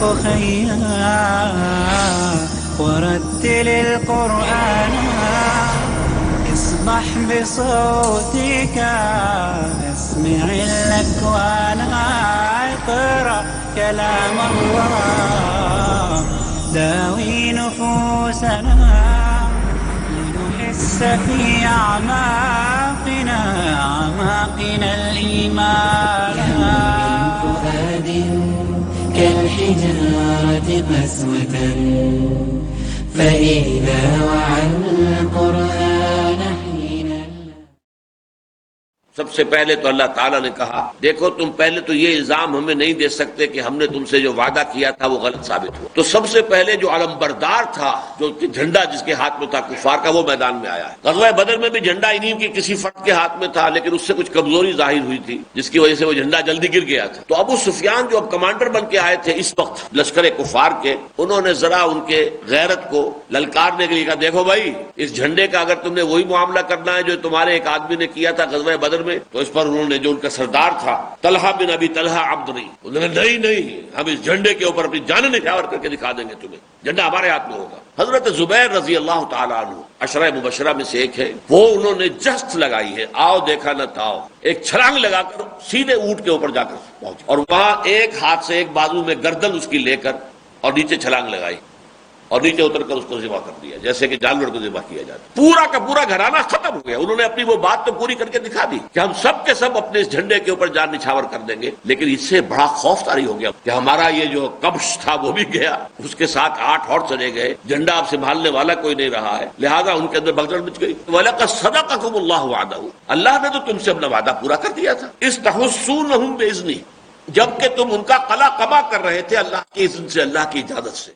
أخيا ورتل القرآن اصبح بصوتك اسمع الأكوان اقرأ كلام الله داوي نفوسنا لنحس في أعماقنا الإيمان فؤاد كالحجارة قسوة فإذا وعى القرآن حينا. سب سے پہلے تو اللہ تعالیٰ نے کہا دیکھو تم پہلے تو یہ الزام ہمیں نہیں دے سکتے کہ ہم نے تم سے جو وعدہ کیا تھا وہ غلط ثابت ہوا. تو سب سے پہلے جو علمبردار تھا، جو جھنڈا جس کے ہاتھ میں تھا کفار کا، وہ میدان میں آیا ہے. غزوہ بدر میں بھی جھنڈا انہیں کی کسی فرد کے ہاتھ میں تھا، لیکن اس سے کچھ کمزوری ظاہر ہوئی تھی جس کی وجہ سے وہ جھنڈا جلدی گر گیا تھا. تو ابو سفیان جو اب کمانڈر بن کے آئے تھے اس وقت لشکر کفار کے، انہوں نے ذرا ان کے غیرت کو للکارنے کے لیے کہا دیکھو بھائی اس جھنڈے کا اگر تم نے وہی معاملہ کرنا ہے جو تمہارے ایک آدمی نے کیا تھا غزوہ بدر میں، تو اس پر انہوں نے جو ان کا سردار تھا طلحہ بن ابی طلحہ عبدری، انہوں نے نہیں ہم اس جھنڈے کے اوپر اپنی جانیں نچھاور کر کے دکھا دیں گے تمہیں، جھنڈا ہمارے ہاتھ میں ہوگا. حضرت زبیر رضی اللہ تعالیٰ عنہ عشرہ مبشرہ میں سے ایک ہے، وہ انہوں نے جست لگائی ہے، آؤ دیکھا نہ تاؤ، ایک چھلانگ لگا کر سیدھے اونٹ کے اوپر جا کر پہنچے اور وہاں ایک ہاتھ سے ایک بازو میں گردن اس کی لے کر اور نیچے چھلانگ لگائی اور نیچے اتر کر اس کو ذبح کر دیا جیسے کہ جانور کو ذبح کیا جاتا. پورا کا پورا گھرانہ ختم ہو گیا. انہوں نے اپنی وہ بات تو پوری کر کے دکھا دی کہ ہم سب کے سب اپنے اس جھنڈے کے اوپر جان نچھاور کر دیں گے، لیکن اس سے بڑا خوف طاری ہو گیا کہ ہمارا یہ جو کبش تھا وہ بھی گیا، اس کے ساتھ 8 اور چلے گئے، جھنڈا اب سنبھالنے والا کوئی نہیں رہا ہے. لہذا ان کے اندر بھگدڑ مچ گئی. وَلَقَدْ صَدَقَكُمُ اللَّهُ وَعْدَهُ، اللہ نے تو تم سے اپنا وعدہ پورا کر دیا تھا. اِسْتَحُسُّونَهُمْ بِإِذْنِهِ، جبکہ تم ان کا قلع قبا کر رہے تھے اللہ کی اذن سے، اللہ کی اجازت سے.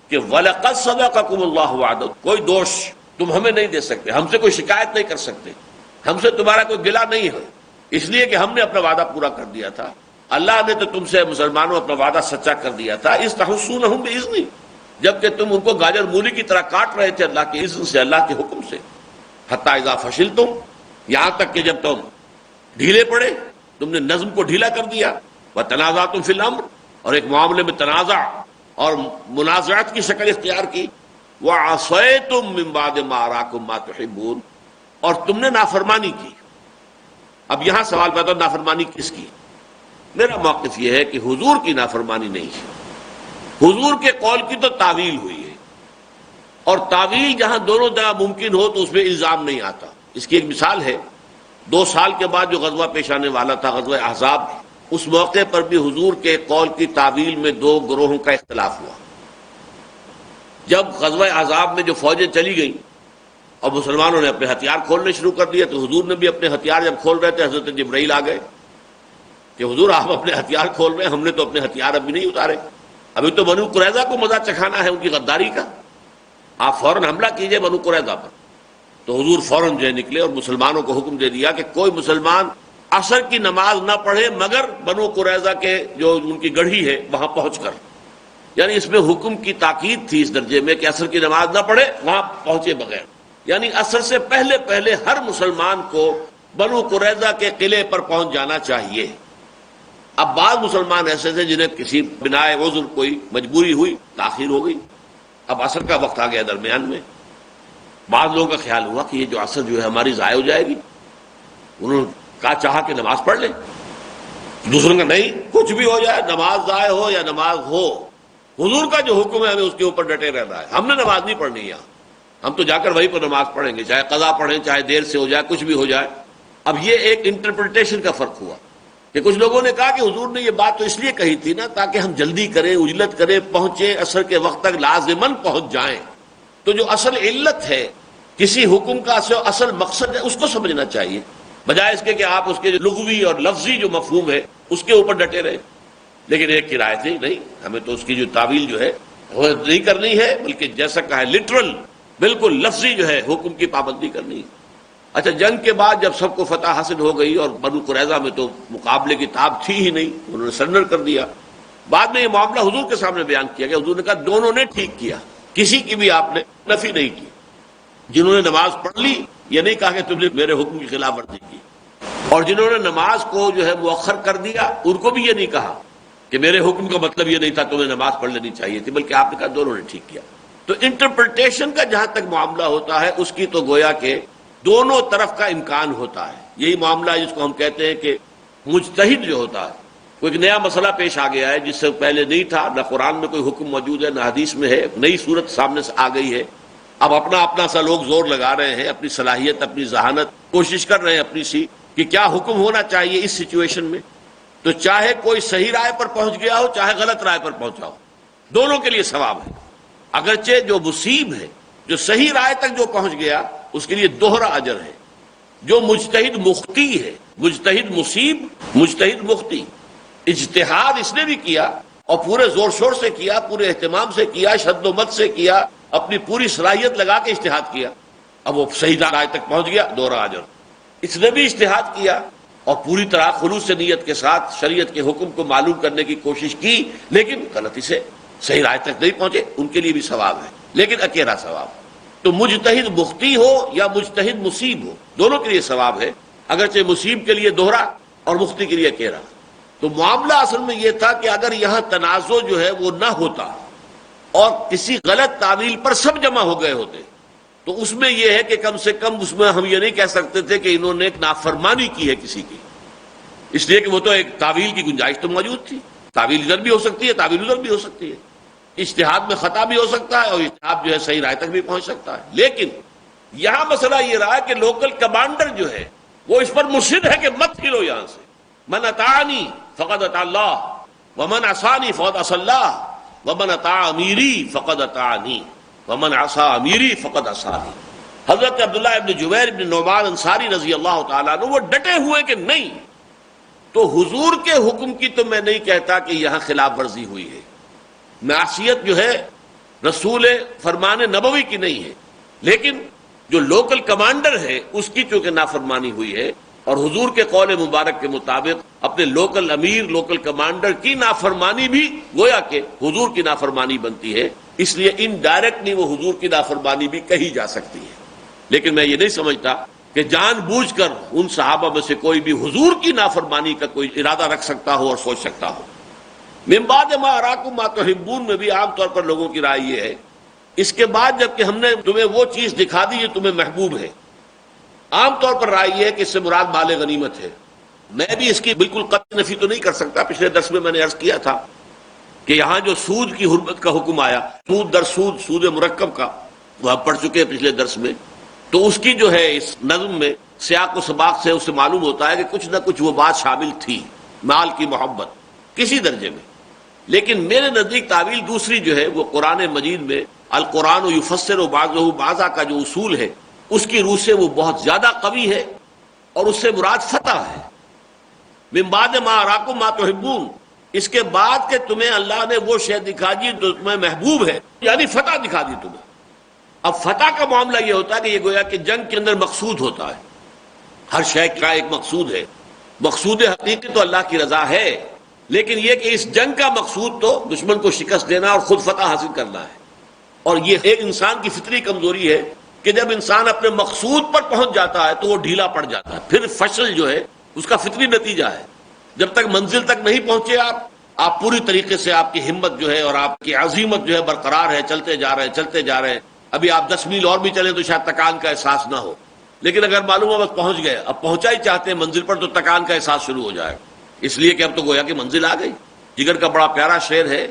کہ وَلَقَدْ صَدَقَكُمُ اللَّهُ وَعْدَهُ، کوئی دوش تم ہمیں نہیں دے سکتے، ہم سے کوئی شکایت نہیں کر سکتے، ہم سے تمہارا کوئی گلہ نہیں ہے، اس لیے کہ ہم نے اپنا وعدہ پورا کر دیا تھا. اللہ نے تو تم سے مسلمانوں اپنا وعدہ سچا کر دیا تھا. اِسْتَحُسُّونَهُمْ بِإِذْنِهِ، جبکہ تم ان کو گاجر مولی کی طرح کاٹ رہے تھے اللہ کے اذن سے، اللہ کے حکم سے. حَتَّى إِذَا فَشِلْتُمْ، یہاں تک کہ جب تم ڈھیلے پڑے، تم نے نظم کو ڈھیلا کر دیا. وَتَنَازَعْتُمْ فِي الْأَمْرِ، اور ایک معاملے میں تنازع اور منازعات کی شکل اختیار کی. وَعَصَيْتُمْ مِنْ بَعْدِ مَا أَرَاكُمْ مَا تُحِبُّونَ، اور تم نے نافرمانی کی. اب یہاں سوال پیدا ہو نافرمانی کس کی؟ میرا موقف یہ ہے کہ حضور کی نافرمانی نہیں ہے. حضور کے قول کی تو تعویل ہوئی ہے، اور تعویل جہاں دونوں جگہ ممکن ہو تو اس میں الزام نہیں آتا. اس کی ایک مثال ہے، 2 سال کے بعد جو غزوہ پیش آنے والا تھا غزوہ احزاب، اس موقع پر بھی حضور کے قول کی تعویل میں 2 گروہوں کا اختلاف ہوا. جب غزوہ احزاب میں جو فوجیں چلی گئیں اور مسلمانوں نے اپنے ہتھیار کھولنے شروع کر دیے، تو حضور نے بھی اپنے ہتھیار جب کھول رہے تھے، حضرت جبرائیل آ گئے کہ حضور آپ اپنے ہتھیار کھول رہے ہیں، ہم نے تو اپنے ہتھیار ابھی نہیں اتارے، ابھی تو بنو قریظہ کو مزہ چکھانا ہے ان کی غداری کا، آپ فوراً حملہ کیجئے بنو قریظہ پر. تو حضور فوراً جو نکلے اور مسلمانوں کو حکم دے دیا کہ کوئی مسلمان عصر کی نماز نہ پڑھے مگر بنو قریظہ کے جو ان کی گڑھی ہے وہاں پہنچ کر. یعنی اس میں حکم کی تاکید تھی اس درجے میں کہ عصر کی نماز نہ پڑھے وہاں پہنچے بغیر. یعنی عصر سے پہلے پہلے ہر مسلمان کو بنو قریظہ کے قلعے پر پہنچ جانا چاہیے. اب بعض مسلمان ایسے تھے جنہیں کسی بنا عذر کوئی مجبوری ہوئی، تاخیر ہو گئی، اب عصر کا وقت آ گیا درمیان میں. بعض لوگوں کا خیال ہوا کہ یہ جو عصر جو ہے ہماری ضائع ہو جائے گی، انہوں نے چاہا کہ نماز پڑھ لیں. دوسروں کا نہیں، کچھ بھی ہو جائے، نماز ضائع ہو یا نماز ہو، حضور کا جو حکم ہے ہمیں اس کے اوپر ڈٹے رہنا ہے. ہم نے نماز نہیں پڑھنی یہاں، ہم تو جا کر وہیں پر نماز پڑھیں گے، چاہے قضا پڑھیں، چاہے دیر سے ہو جائے، کچھ بھی ہو جائے. اب یہ ایک انٹرپریٹیشن کا فرق ہوا کہ کچھ لوگوں نے کہا کہ حضور نے یہ بات تو اس لیے کہی تھی نا تاکہ ہم جلدی کریں، عجلت کریں، پہنچے عصر کے وقت تک لازماً پہنچ جائیں. تو جو اصل علت ہے کسی حکم کا اصل مقصد ہے اس کو سمجھنا چاہیے، بجائے اس کے کہ آپ اس کے جو لغوی اور لفظی جو مفہوم ہے اس کے اوپر ڈٹے رہے. لیکن ایک کی رائے تھی نہیں، ہمیں تو اس کی جو تعویل جو ہے وہ نہیں کرنی ہے، بلکہ جیسا کہا ہے لٹرل، بالکل لفظی جو ہے حکم کی پابندی کرنی ہے. اچھا، جنگ کے بعد جب سب کو فتح حاصل ہو گئی اور بنو قریظہ میں تو مقابلے کی تاب تھی ہی نہیں، انہوں نے سرنڈر کر دیا. بعد میں یہ معاملہ حضور کے سامنے بیان کیا گیا. حضور نے کہا دونوں نے ٹھیک کیا، کسی کی بھی آپ نے نفی نہیں کی. جنہوں نے نماز پڑھ لی یہ نہیں کہا کہ تم نے میرے حکم کی خلاف ورزی کی. اور جنہوں نے نماز کو جو ہے مؤخر کر دیا ان کو بھی یہ نہیں کہا کہ میرے حکم کا مطلب یہ نہیں تھا تمہیں نماز پڑھ لینی چاہیے تھی، بلکہ آپ نے کہا دونوں نے ٹھیک کیا۔ تو انٹرپریٹیشن کا جہاں تک معاملہ ہوتا ہے اس کی تو گویا کہ دونوں طرف کا امکان ہوتا ہے۔ یہی معاملہ ہے جس کو ہم کہتے ہیں کہ مجتہد جو ہوتا ہے، کوئی ایک نیا مسئلہ پیش آ گیا ہے جس سے پہلے نہیں تھا، نہ قرآن میں کوئی حکم موجود ہے نہ حدیث میں ہے، نئی صورت سامنے سے آ گئی ہے، اب اپنا سا لوگ زور لگا رہے ہیں، اپنی صلاحیت اپنی ذہانت کوشش کر رہے ہیں اپنی سی کہ کیا حکم ہونا چاہیے اس سچویشن میں۔ تو چاہے کوئی صحیح رائے پر پہنچ گیا ہو چاہے غلط رائے پر پہنچا ہو، دونوں کے لیے ثواب ہے۔ اگرچہ جو مصیب ہے، جو صحیح رائے تک جو پہنچ گیا اس کے لیے دوہرا اجر ہے۔ جو مجتہد مخطی ہے، مجتہد مصیب، مجتہد مخطی، اجتہاد اس نے بھی کیا اور پورے زور شور سے کیا، پورے اہتمام سے کیا، شد و مت سے کیا، اپنی پوری صلاحیت لگا کے اجتہاد کیا، اب وہ صحیح رائے تک پہنچ گیا، دوہرا اجر۔ اس نے بھی اجتہاد کیا اور پوری طرح خلوص نیت کے ساتھ شریعت کے حکم کو معلوم کرنے کی کوشش کی، لیکن غلطی سے صحیح رائے تک نہیں پہنچے، ان کے لیے بھی ثواب ہے، لیکن اکیلا ثواب۔ تو مجتہد مخطی ہو یا مجتہد مصیب ہو، دونوں کے لیے ثواب ہے، اگرچہ مصیب کے لیے دوہرا اور مخطی کے لیے اکیلا۔ تو معاملہ اصل میں یہ تھا کہ اگر یہاں تنازع جو ہے وہ نہ ہوتا اور کسی غلط تعویل پر سب جمع ہو گئے ہوتے تو اس میں یہ ہے کہ کم سے کم اس میں ہم یہ نہیں کہہ سکتے تھے کہ انہوں نے ایک نافرمانی کی ہے کسی کی، اس لیے کہ وہ تو ایک تعویل کی گنجائش تو موجود تھی، تعویل ادھر بھی ہو سکتی ہے تعویل ادھر بھی ہو سکتی ہے، اجتہاد میں خطا بھی ہو سکتا ہے اور اجتہاد جو ہے صحیح رائے تک بھی پہنچ سکتا ہے۔ لیکن یہاں مسئلہ یہ رہا کہ لوکل کمانڈر جو ہے وہ اس پر مرشد ہے کہ مت ہلو یہاں سے، من اطاعنی فقد اطاع اللہ ومن عصانی فقد عصى اللہ ومن اطاع امیری فقد اطاعنی ومن عصى امیری فقد عصانی۔ حضرت عبداللہ ابن جبیر ابن نعمان انصاری رضی اللہ تعالیٰ عنہ وہ ڈٹے ہوئے کہ نہیں، تو حضور کے حکم کی تو میں نہیں کہتا کہ یہاں خلاف ورزی ہوئی ہے، معصیت جو ہے رسول فرمان نبوی کی نہیں ہے، لیکن جو لوکل کمانڈر ہے اس کی چونکہ نافرمانی ہوئی ہے اور حضور کے قول مبارک کے مطابق اپنے لوکل امیر لوکل کمانڈر کی نافرمانی بھی گویا کہ حضور کی نافرمانی بنتی ہے، اس لیے انڈائریکٹلی وہ حضور کی نافرمانی بھی کہی جا سکتی ہے۔ لیکن میں یہ نہیں سمجھتا کہ جان بوجھ کر ان صحابہ میں سے کوئی بھی حضور کی نافرمانی کا کوئی ارادہ رکھ سکتا ہو اور سوچ سکتا ہو۔ من بعد ما اراکم ما تحبون میں بھی عام طور پر لوگوں کی رائے یہ ہے، اس کے بعد جب کہ ہم نے تمہیں وہ چیز دکھا دی جو تمہیں محبوب ہے، عام طور پر رائے یہ ہے کہ اس سے مراد مال غنیمت ہے۔ میں بھی اس کی بالکل قطعی نفی تو نہیں کر سکتا، پچھلے درس میں نے عرض کیا تھا کہ یہاں جو سود کی حرمت کا حکم آیا، سود در سود، سود مرکب کا، وہ ہم پڑھ چکے ہیں پچھلے درس میں، تو اس کی جو ہے اس نظم میں سیاق و سباق سے اسے معلوم ہوتا ہے کہ کچھ نہ کچھ وہ بات شامل تھی، مال کی محبت کسی درجے میں۔ لیکن میرے نزدیک تعویل دوسری جو ہے وہ قرآن مجید میں القرآن یفسر بعضہ بعضا کا جو اصول ہے اس کی روح سے وہ بہت زیادہ قوی ہے، اور اس سے مراد فتح ہے۔ من بعد ما اراکم ما تحبون، اس کے بعد کہ تمہیں اللہ نے وہ شے دکھا دی جو تمہیں محبوب ہے، یعنی فتح دکھا دی تمہیں۔ اب فتح کا معاملہ یہ ہوتا ہے کہ یہ گویا کہ جنگ کے اندر مقصود ہوتا ہے، ہر شے کا ایک مقصود ہے، مقصود حقیقی تو اللہ کی رضا ہے، لیکن یہ کہ اس جنگ کا مقصود تو دشمن کو شکست دینا اور خود فتح حاصل کرنا ہے۔ اور یہ ایک انسان کی فطری کمزوری ہے کہ جب انسان اپنے مقصود پر پہنچ جاتا ہے تو وہ ڈھیلا پڑ جاتا ہے، پھر فشل جو ہے اس کا فطری نتیجہ ہے۔ جب تک منزل تک نہیں پہنچے آپ پوری طریقے سے آپ کی ہمت جو ہے اور آپ کی عزیمت جو ہے برقرار ہے، چلتے جا رہے ہیں، ابھی آپ 10 میل اور بھی چلیں تو شاید تکان کا احساس نہ ہو، لیکن اگر معلوم ہے بس پہنچ گئے، اب پہنچا ہی چاہتے ہیں منزل پر، تو تکان کا احساس شروع ہو جائے، اس لیے کہ اب تو گویا کہ منزل آ گئی۔ جگر کا بڑا پیارا شعر ہے،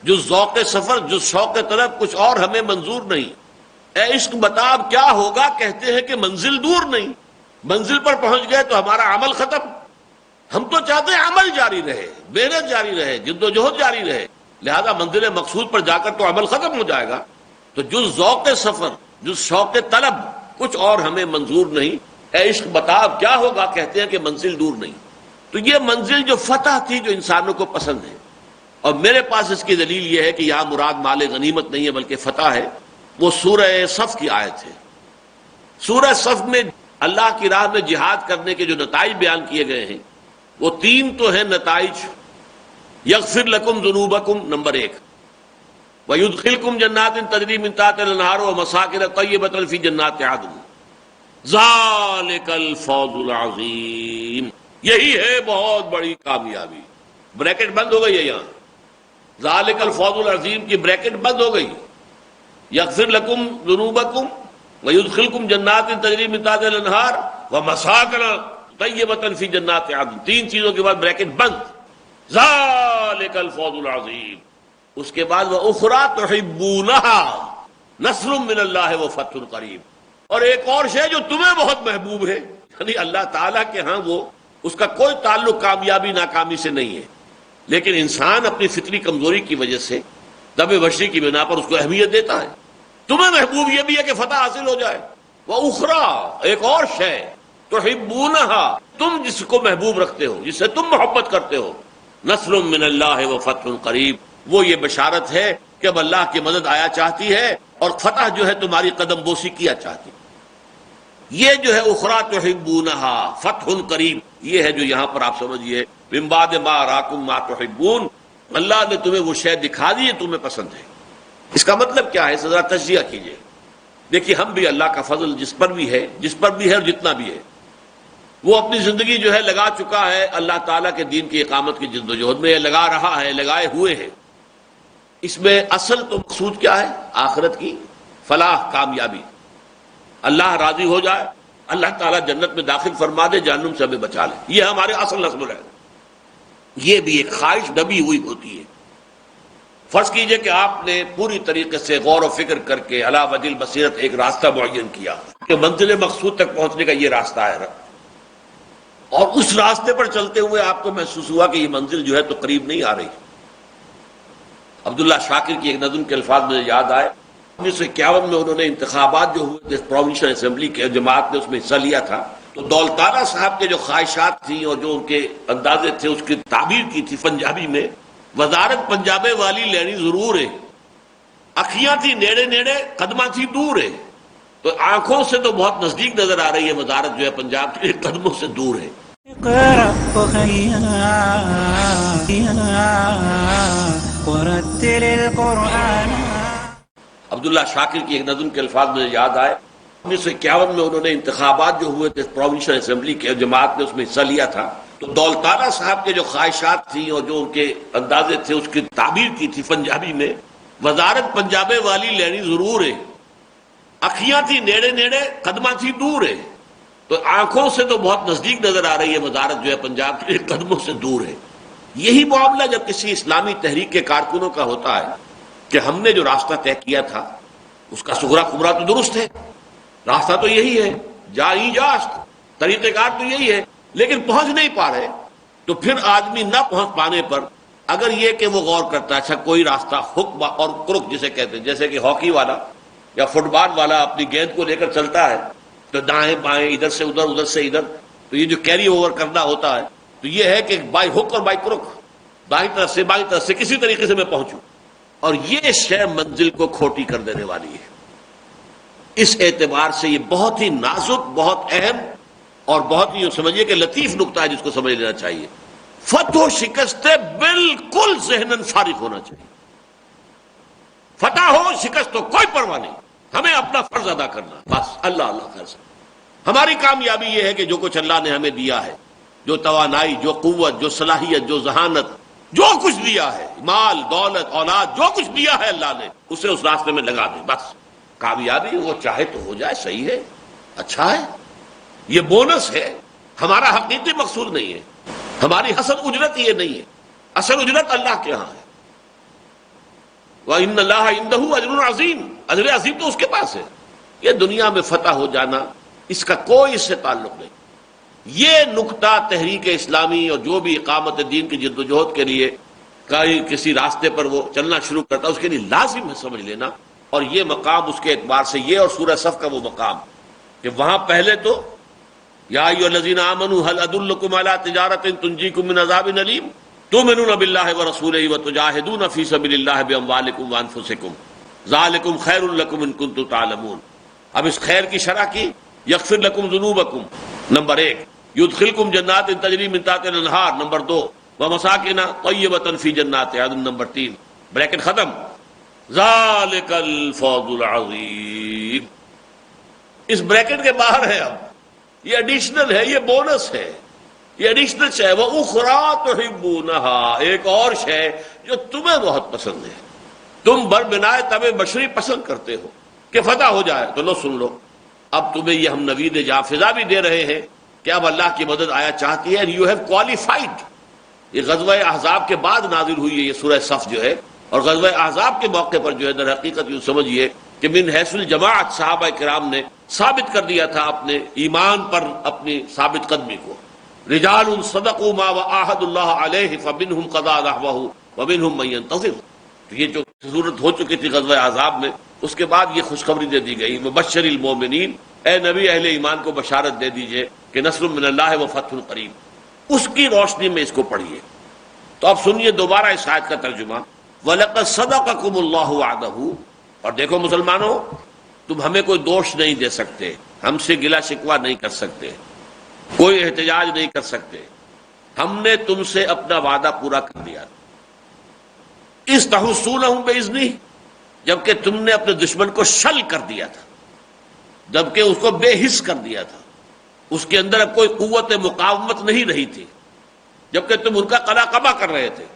جو ذوق سفر جو شوق طلب کچھ اور ہمیں منظور نہیں، اے عشق بتا اب کیا ہوگا کہتے ہیں کہ منزل دور نہیں۔ منزل پر پہنچ گئے تو ہمارا عمل ختم، ہم تو چاہتے ہیں عمل جاری رہے، محنت جاری رہے، جد و جہد جاری رہے، لہذا منزل مقصود پر جا کر تو عمل ختم ہو جائے گا۔ تو جو ذوق سفر جو شوق طلب کچھ اور ہمیں منظور نہیں، اے عشق بتا اب کیا ہوگا کہتے ہیں کہ منزل دور نہیں۔ تو یہ منزل جو فتح تھی جو انسانوں کو پسند ہے، اور میرے پاس اس کی دلیل یہ ہے کہ یہاں مراد مال غنیمت نہیں ہے بلکہ فتح ہے، وہ سورہ صف کی آیت ہے۔ سورہ صف میں اللہ کی راہ میں جہاد کرنے کے جو نتائج بیان کیے گئے ہیں وہ 3 تو ہیں نتائج۔ یغفر لکم ذنوبکم نمبر 1، وَيُدْخِلْكُمْ جَنَّاتٍ تَجْرِی مِن تَحْتِهَا الْأَنْہَارُ وَمَسَاکِنَ طَیِّبَةً فِی جَنَّاتِ عَدْنٍ۔ ذالک الفوز العظیم، یہی ہے بہت بڑی کامیابی. بریکٹ بند ہو گئی ہے یہاں، ذالک الفوز العظیم کی بریکٹ بند ہو گئی. یغفر لکم ذنوبکم ویدخلکم جنات تجری من تحتہا الانہار ومساکن طیبۃ فی جنات عدن. تین چیزوں کے بعد بریکٹ بند. ذالک الفوز العظیم. اس کے بعد وَأُخْرَىٰ تُحِبُّونَهَا نصر من اللہ وفتح قریب. اور ایک اور شے جو تمہیں بہت محبوب ہے، یعنی اللہ تعالیٰ کے ہاں وہ اس کا کوئی تعلق کامیابی ناکامی سے نہیں ہے، لیکن انسان اپنی فطری کمزوری کی وجہ سے طبع بشری کی بنا پر اس کو اہمیت دیتا ہے. تمہیں محبوب یہ بھی ہے کہ فتح حاصل ہو جائے. وَأُخْرَىٰ ایک اور شے تُحِبُّونَهَا تم جس کو محبوب رکھتے ہو، جس سے تم محبت کرتے ہو، نصر من اللہ وفتح قریب. وہ یہ بشارت ہے کہ اب اللہ کی مدد آیا چاہتی ہے اور فتح جو ہے تمہاری قدم بوسی کیا چاہتی. یہ جو ہے اخریٰ تحبونہا فتح قریب، یہ ہے جو یہاں پر آپ سمجھیے من بعد ما اراکم ما تحبون. اللہ نے تمہیں وہ شے دکھا دی ہے تمہیں پسند ہے. اس کا مطلب کیا ہے؟ ذرا تجزیہ کیجئے. دیکھیے ہم بھی اللہ کا فضل جس پر بھی ہے اور جتنا بھی ہے، وہ اپنی زندگی جو ہے لگا چکا ہے اللہ تعالیٰ کے دین کی اقامت کی جد و جہد میں، لگا رہا ہے، لگائے ہوئے ہیں. اس میں اصل تو مقصود کیا ہے؟ آخرت کی فلاح، کامیابی. اللہ راضی ہو جائے، اللہ تعالیٰ جنت میں داخل فرما دے، جہنم سے ہمیں بچا لے. یہ ہمارے اصل نصب ہے. یہ بھی ایک خواہش دبی ہوئی ہوتی ہے. فرض کیجئے کہ آپ نے پوری طریقے سے غور و فکر کر کے علی وجہ البصیرت ایک راستہ معین کیا کہ منزل مقصود تک پہنچنے کا یہ راستہ ہے، اور اس راستے پر چلتے ہوئے آپ کو محسوس ہوا کہ یہ منزل جو ہے تو قریب نہیں آ رہی. عبداللہ شاکر کی ایک نظم کے الفاظ مجھے یاد آئے. 1951 میں انہوں نے انتخابات جو ہوئے تھے پروونشل اسمبلی کے، جماعت نے اس میں حصہ لیا تھا، تو دولتانہ صاحب کے جو خواہشات تھیں اور جو ان کے اندازے تھے اس کی تعبیر کی تھی پنجابی میں. وزارت پنجابے والی لینی ضرور ہے، اکھیاں تھی نیڑے نیڑے قدماں تھی دور ہے. تو آنکھوں سے تو بہت نزدیک نظر آ رہی ہے وزارت جو ہے پنجاب کے، قدموں سے دور ہے. اقرأ ورتل القرآن. عبداللہ شاکر کی ایک نظم کے الفاظ مجھے یاد آئے. 1951 میں انہوں نے انتخابات جو ہوئے تھے پروونشل اسمبلی کے، جماعت نے اس میں حصہ لیا تھا، تو دولتانہ صاحب کے جو خواہشات تھیں اور جو ان کے اندازے تھے اس کی تعبیر کی تھی پنجابی میں. وزارت پنجابے والی لینی ضرور ہے، اکھیاں تھی نیڑے نیڑے قدماں تھی دور ہے. تو آنکھوں سے تو بہت نزدیک نظر آ رہی ہے وزارت جو ہے پنجاب کے، قدموں سے دور ہے. یہی معاملہ جب کسی اسلامی تحریک کے کارکنوں کا ہوتا ہے کہ ہم نے جو راستہ طے کیا تھا اس کا صغرا کبرا تو درست ہے، راستہ تو یہی ہے، جاست طریقہ کار تو یہی ہے، لیکن پہنچ نہیں پا رہے. تو پھر آدمی نہ پہنچ پانے پر اگر یہ کہ وہ غور کرتا ہے اچھا کوئی راستہ حکم اور کرک جسے کہتے ہیں، جیسے کہ ہاکی والا یا فٹ بال والا اپنی گیند کو لے کر چلتا ہے تو دائیں بائیں ادھر سے ادھر ادھر سے ادھر، تو یہ جو کیری اوور کرنا ہوتا ہے تو یہ ہے کہ بائی ہک اور بائی کرک، دائیں طرف سے بائیں طرف سے کسی طریقے سے میں پہنچوں. اور یہ شے منزل کو کھوٹی کر دینے والی ہے. اس اعتبار سے یہ بہت ہی نازک، بہت اہم اور بہت ہی سمجھیے کہ لطیف نقطہ ہے جس کو سمجھ لینا چاہیے. فتح و شکست بالکل ذہناً فارغ ہونا چاہیے. فتح ہو شکست ہو کوئی پرواہ نہیں، ہمیں اپنا فرض ادا کرنا بس. اللہ خیر سے ہماری کامیابی یہ ہے کہ جو کچھ اللہ نے ہمیں دیا ہے، جو توانائی، جو قوت، جو صلاحیت، جو ذہانت، جو کچھ دیا ہے، مال دولت اولاد، جو کچھ دیا ہے اللہ نے، اسے اس راستے میں لگا دیں بس. کامیابی وہ چاہے تو ہو جائے، صحیح ہے، اچھا ہے، یہ بونس ہے، ہمارا حقیقی مقصود نہیں ہے، ہماری اصل اجرت یہ نہیں ہے. اصل اجرت اللہ کے ہاں ہے. وَإِنَّ اللَّهَ عِندَهُ أَجْرٌ عَظِيمٌ، اجر عظیم تو اس کے پاس ہے. یہ دنیا میں فتح ہو جانا اس کا کوئی اس سے تعلق نہیں. یہ نقطہ تحریک اسلامی اور جو بھی اقامت دین کی جد و جہد کے لیے کسی راستے پر وہ چلنا شروع کرتا ہے اس کے لیے لازم ہے سمجھ لینا. اور یہ مقام اس کے اعتبار سے یہ اور سورہ صف کا وہ مقام کہ وہاں پہلے تو یا ایھا الذین آمنوا هل ادلکم علی تجارۃ تنجیکم من عذاب الیم تؤمنون باللہ ورسولہ وتجاہدون فی سبیل اللہ باموالکم وانفسکم ذالکم خیر لکم ان کنتم تعلمون. اب اس خیر کی شرح کی یغفر لکم ذنوبکم نمبر 1، یدخلکم جنات تجری من تحتہا الانہار نمبر 2، ومساکن طیبۃ فی جنات عدن نمبر 3. بریکٹ ختم. ذالک الفوز العظیم. اس بریکٹ کے باہر ہے، اب یہ ایڈیشنل ہے، یہ بونس ہے، یہ ایڈیشنل شے ہے۔ وَأُخْرَىٰ تُحِبُّونَهَا، ایک اور شے جو تمہیں بہت پسند ہے، تم بربنائے طبع بشری پسند کرتے ہو کہ فتح ہو جائے، تو لو سن لو، اب تمہیں یہ ہم نوید جافزہ بھی دے رہے ہیں کہ اب اللہ کی مدد آیا چاہتی ہے، یو ہیو کوالیفائڈ۔ یہ غزوہ احزاب کے بعد نازل ہوئی ہے یہ سورہ صف جو ہے، اور غزوہ احزاب کے موقع پر جو ہے در حقیقت یوں سمجھیے کہ من حیث الجماعت صحابہ کرام نے ثابت کر دیا تھا اپنے ایمان پر اپنی ثابت قدمی کو۔ رجال صدقوا ما وعاهد اللہ علیہ فمنهم قضى نحبہ ومنهم من ينتظر۔ یہ جو صورت ہو چکی تھی غزوہ احزاب میں، اس کے بعد یہ خوشخبری دے دی گئی، مبشر المومنین، اے نبی اہل ایمان کو بشارت دے دیجئے کہ نصر من اللہ و فتح قریب۔ اس کی روشنی میں اس کو پڑھیے۔ تو اب سنیے دوبارہ اس آیت کا ترجمہ، وَلَقَدْ صَدَقَكُمُ اللَّهُ وَعْدَهُ۔ اور دیکھو مسلمانوں، تم ہمیں کوئی دوش نہیں دے سکتے، ہم سے گلہ شکوہ نہیں کر سکتے، کوئی احتجاج نہیں کر سکتے، ہم نے تم سے اپنا وعدہ پورا کر دیا۔ اِذْ تَحُسُّونَهُم بِإِذْنِهِ، جبکہ تم نے اپنے دشمن کو شل کر دیا تھا، جبکہ اس کو بے حس کر دیا تھا، اس کے اندر اب کوئی قوت مقاومت نہیں رہی تھی، جبکہ تم ان کا قلا قبا کر رہے تھے۔